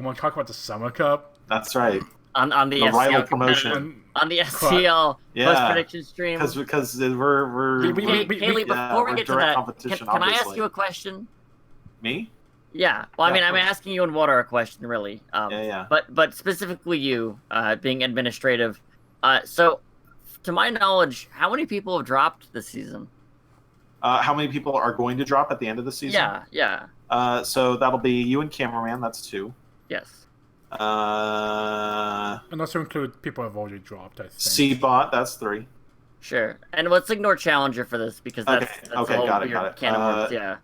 want to talk about the Summer Cup? That's right. On the rival STL promotion. On the STL post prediction stream. Because we're Kaylee, before we get to that, can I ask you a question? Me? Yeah. Well, I mean, I'm asking you and Water a question, really. Yeah. But specifically you, being administrative. So, to my knowledge, how many people have dropped this season? How many people are going to drop at the end of the season? Yeah. So that'll be you and Cameraman. That's 2. Yes. And also include people who have already dropped, I think. C-Bot, that's 3. Sure. And let's ignore Challenger for this, because that's a whole got weird it. can of worms, yeah.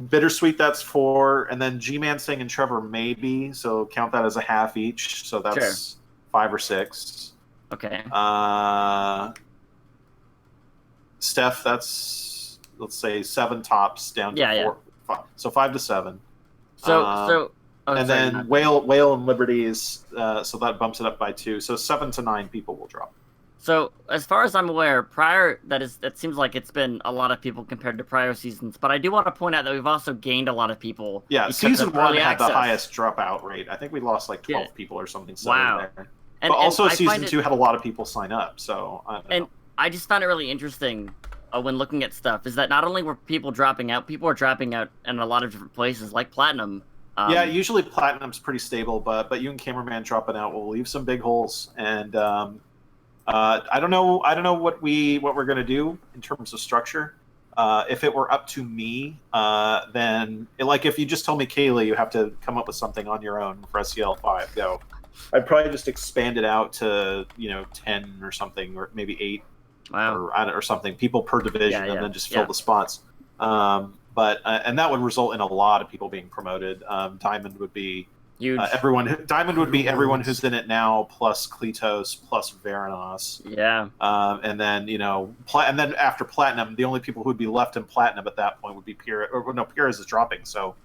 Bittersweet, that's 4. And then G-Man Sing and Trevor maybe, so count that as a half each. So that's 5 or 6. Okay. Steph, that's, let's say, 7 tops down to 4. 5. So 5 to 7. Then Whale and Liberty is so that bumps it up by 2. So 7 to 9 people will drop. So as far as I'm aware, that seems like it's been a lot of people compared to prior seasons. But I do want to point out that we've also gained a lot of people. Yeah, season 1 had the highest dropout rate. I think we lost like 12 people or something. Wow. There. But also season 2 had a lot of people sign up. So I don't know. I just found it really interesting when looking at stuff is that not only were people dropping out, people were dropping out in a lot of different places, like Platinum. Yeah, usually Platinum's pretty stable, but you and Cameraman dropping out will leave some big holes. And I don't know what we're gonna do in terms of structure. If it were up to me, then if you just told me, Kaylee, you have to come up with something on your own for SCL 5, go. I'd probably just expand it out to 10 or something, or maybe 8. Wow. Or something, people per division, and then just fill the spots. But that would result in a lot of people being promoted. Diamond would be huge. Diamond would be everyone who's in it now, plus Kletos, plus Veranos. Yeah. And then and then after Platinum, the only people who would be left in Platinum at that point would be Pyrrhus. Or no, Pyrrhus is dropping, so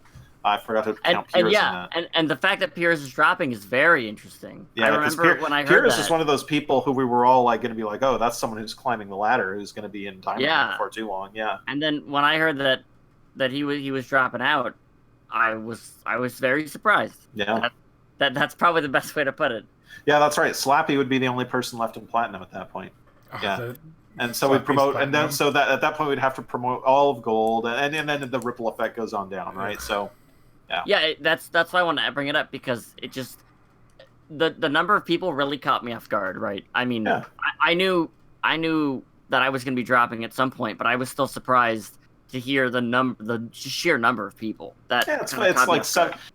I forgot to count Pyrrhus in that. And the fact that Pyrrhus is dropping is very interesting. Yeah, I remember when I heard Pyrrhus that. is one of those people who we were all going to be like, oh, that's someone who's climbing the ladder, who's going to be in Diamond before too long. Yeah. And then when I heard that he was dropping out, I was very surprised. Yeah. That's probably the best way to put it. Yeah, that's right. Slappy would be the only person left in Platinum at that point. Yeah. And so we'd promote, and then so that at that point we'd have to promote all of gold, and then the ripple effect goes on down, right? So, yeah. Yeah, that's why I want to bring it up, because it just the number of people really caught me off guard, right? I mean, yeah. I knew that I was going to be dropping at some point, but I was still surprised to hear the sheer number of people that. Yeah, it's like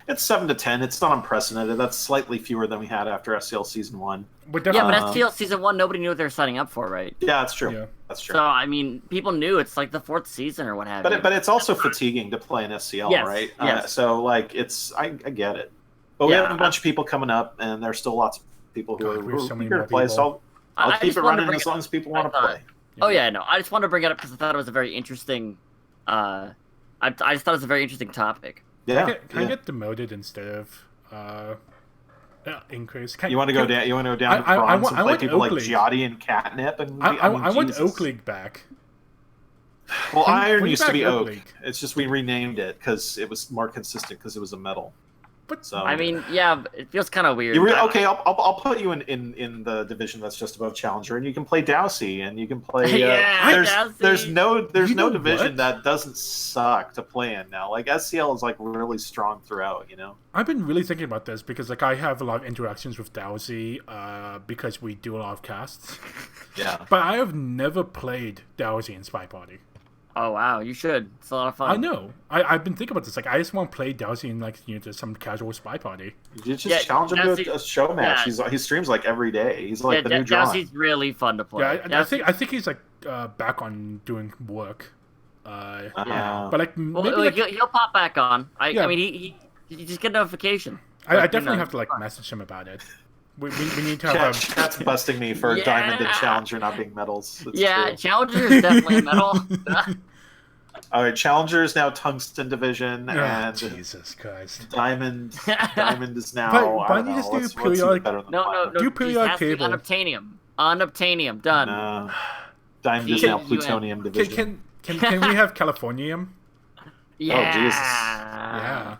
it's 7 to 10. It's not unprecedented. That's slightly fewer than we had after SCL Season 1. But SCL Season 1, nobody knew what they were signing up for, right? Yeah, that's true. Yeah. That's true. So I mean, people knew it's like the 4th season or what have you. But it's also fatiguing to play in SCL, yes, right? Yes. So like I get it. But we have a bunch of people coming up, and there's still lots of people who are eager to play. So I'll keep it running as long as people want to play. Oh yeah, no. I just wanted to bring it up because I thought it was a very interesting. I just thought it was a very interesting topic. Yeah. Can I get demoted instead of increase? You want to go down? You want to go down to bronze and play people like Giotti and Catnip? And I want Oak League back. Well, Iron used to be Oak. It's just we renamed it because it was more consistent because it was a metal. But so, I mean, yeah, it feels kind of weird. Okay, I'll put you in the division that's just above Challenger, and you can play Dowsey, and you can play. There's no division that doesn't suck to play in now. Like SCL is like really strong throughout. You know. I've been really thinking about this because like I have a lot of interactions with Dowsey because we do a lot of casts. Yeah. But I have never played Dowsey in SpyParty. Oh wow, you should. It's a lot of fun. I know. I've been thinking about this. Like, I just want to play Dowsey in like just some casual SpyParty. You just challenge him to a show match. Yeah. He streams like every day. He's like the new John. Dowsey's really fun to play. Yeah, I think he's like back on doing work. But like maybe he'll pop back on. I mean he just get a notification. I definitely have to like message him about it. We need to have Chat's busting me for Diamond and Challenger not being medals. True. Challenger is definitely a medal. All right, Challenger is now Tungsten Division, and Jesus Christ, Diamond is now. Why don't you just do periodic? No. Do periodic table. Unobtainium, done. Diamond is now Plutonium Division. Can we have Californium? Yeah. Oh Jesus. Yeah.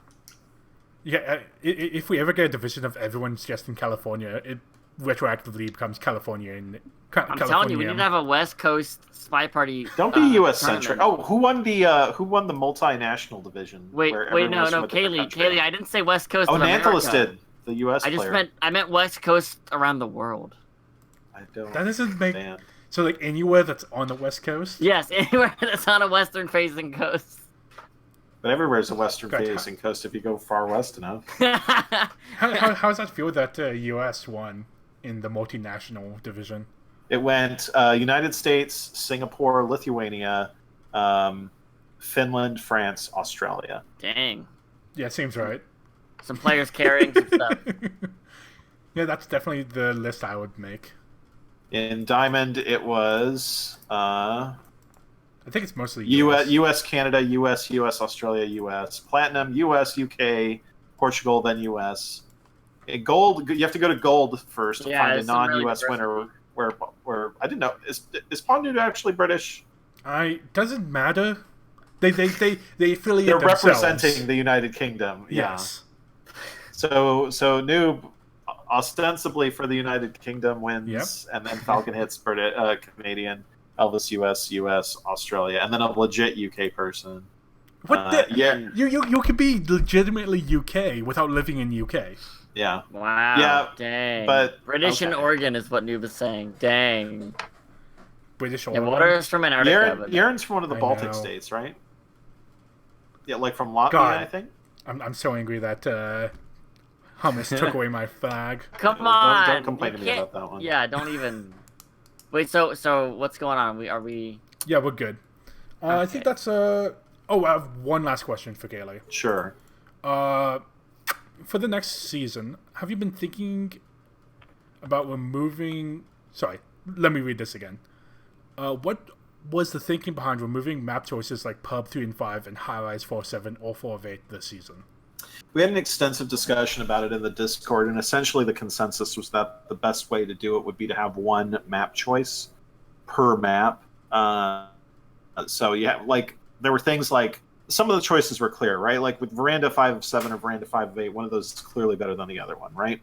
Yeah, if we ever get a division of everyone just in California, it retroactively becomes California. I'm telling you, we need to have a West Coast SpyParty. Don't be U.S. centric. Oh, who won the multinational division? Wait, no, Kaylee, I didn't say West Coast. Oh, Nantalis did. The U.S. I meant West Coast around the world. I don't. That doesn't make. So like anywhere that's on the West Coast. Yes, anywhere that's on a western-facing coast. But everywhere's a western-facing coast if you go far west enough. How does that feel that U.S. won in the multinational division? It went United States, Singapore, Lithuania, Finland, France, Australia. Dang. Yeah, seems right. Some players carrying some stuff. Yeah, that's definitely the list I would make. In Diamond, it was... I think it's mostly US, Canada, US, Australia, US. Platinum, US, UK, Portugal, then US. Gold, you have to go to gold first to find a non-US winner. Where I didn't know, is Pondu actually British? Doesn't matter. They affiliate They're themselves. Representing the United Kingdom. Yes. Yeah. So Noob ostensibly for the United Kingdom wins, and then Falcon hits Canadian. Elvis US, Australia, and then a legit UK person. What? You can be legitimately UK without living in UK. Yeah. Wow. Yeah. Dang. But British and Oregon is what Noob is saying. Dang. British Oregon. And water is from Antarctica. Yaren's from one of the Baltic states, right? Yeah, like from Latvia, I think. I'm so angry that Hummus took away my flag. Come on. Don't complain to me about that one. Yeah, don't even. Wait, so what's going on? Are we? Yeah, we're good. Okay. I think that's I have one last question for Gailey. Sure. For the next season, have you been thinking about removing? Sorry, let me read this again. What was the thinking behind removing map choices like Pub 3 and 5 and High Rise 4-7 or 4 of 8 this season? We had an extensive discussion about it in the Discord, and essentially the consensus was that the best way to do it would be to have one map choice per map. So yeah, like there were things like some of the choices were clear, right? Like with Veranda 5 of 7 or Veranda 5 of 8, one of those is clearly better than the other one, right?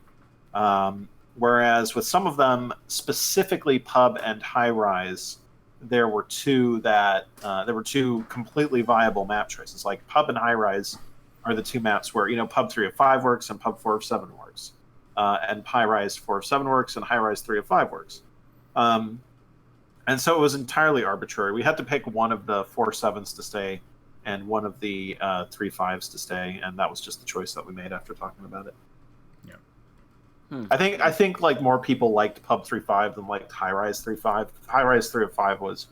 Whereas with some of them, specifically Pub and High Rise, there were two completely viable map choices. Like Pub and High Rise are the two maps where Pub 3 of 5 works and Pub 4 of 7 works, and High Rise 4 of 7 works and High Rise 3 of 5 works. And so it was entirely arbitrary. We had to pick one of the 4 7s to stay and one of the 3 5s to stay, and that was just the choice that we made after talking about it. I think like more people liked Pub 3-5 than liked High Rise 3-5. High Rise 3 of 5 was,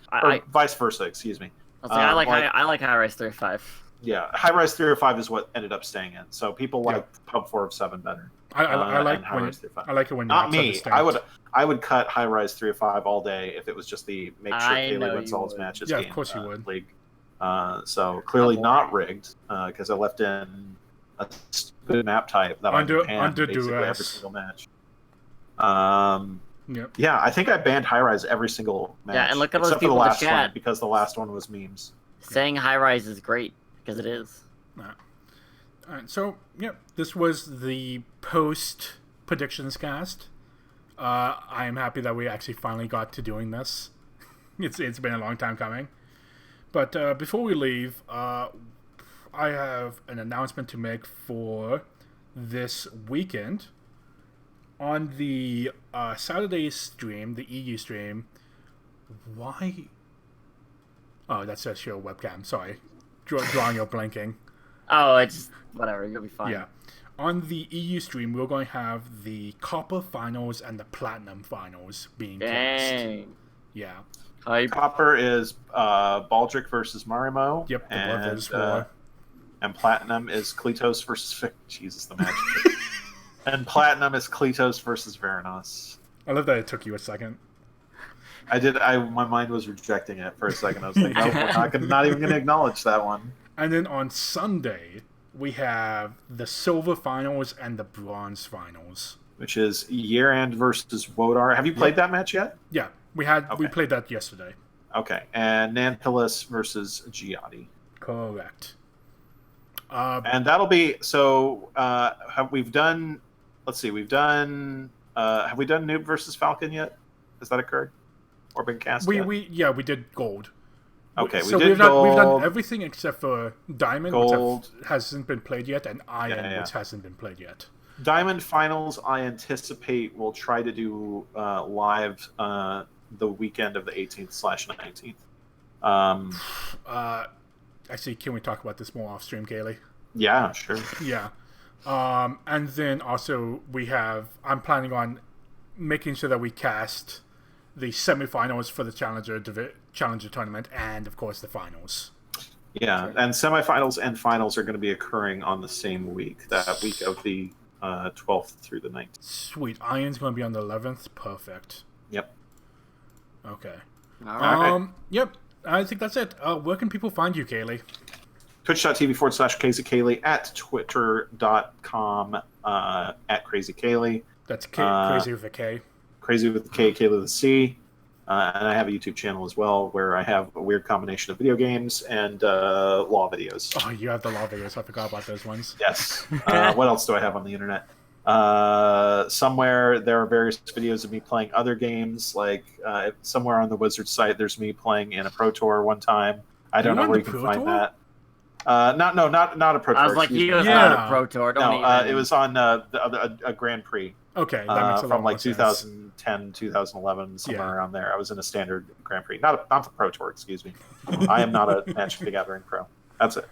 vice versa. Excuse me. I like High Rise 3-5. Yeah, High Rise 3 of 5 is what ended up staying in. So people like Pub 4 of 7 better. I like High Rise 3 of 5. I like it when not me. I would cut High Rise 3 of 5 all day if it was just the make sure Kaylee wins all his matches. Yeah, of course you would. League. So clearly not rigged because I left in a stupid map type that I banned basically every single match. Yeah, I think I banned High Rise every single match. Yeah, and look at all those except for people the in the last chat one because the last one was memes. Saying High Rise is great because it is. Alright, so this was the post predictions cast. I am happy that we actually finally got to doing this. It's been a long time coming. But before we leave, I have an announcement to make for this weekend. On the Saturday stream, the EU stream, why? Oh, that says show webcam. Sorry. Drawing or blinking. Oh, it's whatever. You'll be fine. Yeah. On the EU stream, we're going to have the Copper Finals and the Platinum Finals being cast. Yeah. Copper is Baldric versus Marimo. Yep, the Brothers War. And Platinum is Kletos versus... Jesus, the magic. And Platinum is Kletos versus Veranos. I love that it took you a second. I did. My mind was rejecting it for a second. I was like, nope, we're not even going to acknowledge that one. And then on Sunday, we have the Silver Finals and the Bronze Finals. Which is Yerand versus Wodar. Have you played that match yet? Yeah, we played that yesterday. Okay, and Nantilis versus Giotti. Correct. And that'll be so. Have we done Noob versus Falcon yet? Has that occurred or been cast? We did Gold. Okay, so we've done everything except for Diamond, Gold, which hasn't been played yet, and Iron, which hasn't been played yet. Diamond Finals, I anticipate we'll try to do live the weekend of the 18th/19th. Actually, can we talk about this more off stream, Kaylee? Yeah, sure. Yeah. And then also I'm planning on making sure that we cast the semifinals for the Challenger tournament and, of course, the finals. Yeah, and semifinals and finals are going to be occurring on the same week, that week of the 12th through the 19th. Sweet. Iron's going to be on the 11th. Perfect. Yep. Okay. All right. Yep. I think that's it. Where can people find you, Kaylee? Twitch.tv/CrazyKaylee, at twitter.com at CrazyKaylee. That's Crazy with a K. Crazy with the K, Kaylee with a C. And I have a YouTube channel as well where I have a weird combination of video games and law videos. Oh, you have the law videos. I forgot about those ones. Yes. What else do I have on the internet? Somewhere there are various videos of me playing other games. Like somewhere on the Wizard site, there's me playing in a Pro Tour one time. I don't know where you can find that. Not a Pro Tour. I was like, you was not a Pro Tour. It was on a Grand Prix. Okay, that makes a lot from like more sense. 2010, 2011, somewhere around there. I was in a standard Grand Prix, not the Pro Tour. Excuse me. I am not a Magic the Gathering pro. That's it.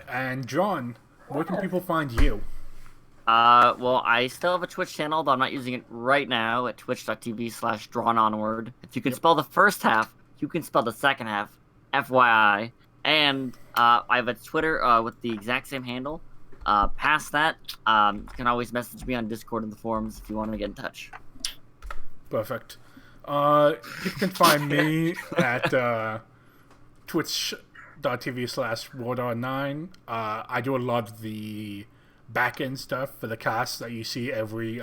And John, where can people find you? Well, I still have a Twitch channel, but I'm not using it right now at twitch.tv/drawnonward. If you can spell the first half, you can spell the second half. FYI. And I have a Twitter with the exact same handle. Past that, you can always message me on Discord in the forums if you want to get in touch. Perfect. You can find me at twitch.tv/wardar9. I do a lot of the back-end stuff for the cast that you see every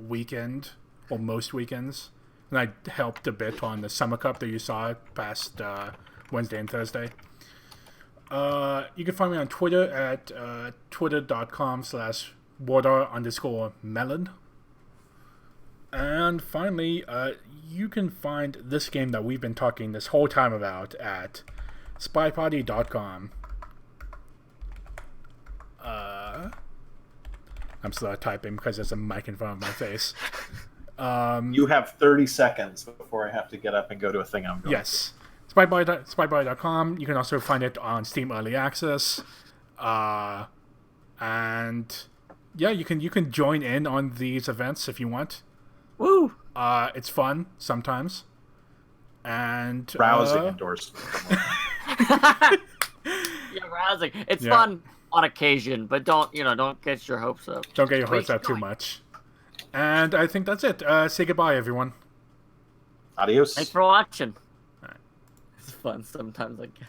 weekend, or most weekends. And I helped a bit on the Summer Cup that you saw past Wednesday and Thursday. You can find me on Twitter at twitter.com/wardar_melon. And finally, you can find this game that we've been talking this whole time about at SpyParty.com. I'm slow at typing because there's a mic in front of my face. You have 30 seconds before I have to get up and go to a thing I'm going Yes. SpyParty.com. You can also find it on Steam Early Access. And yeah, you can join in on these events if you want. Woo! It's fun sometimes. And Rousing endorsement. Yeah, rousing. It's fun on occasion, but don't get your hopes up. Don't get your hopes up too much. And I think that's it. Say goodbye, everyone. Adios. Thanks for watching. All right. It's fun sometimes, I guess.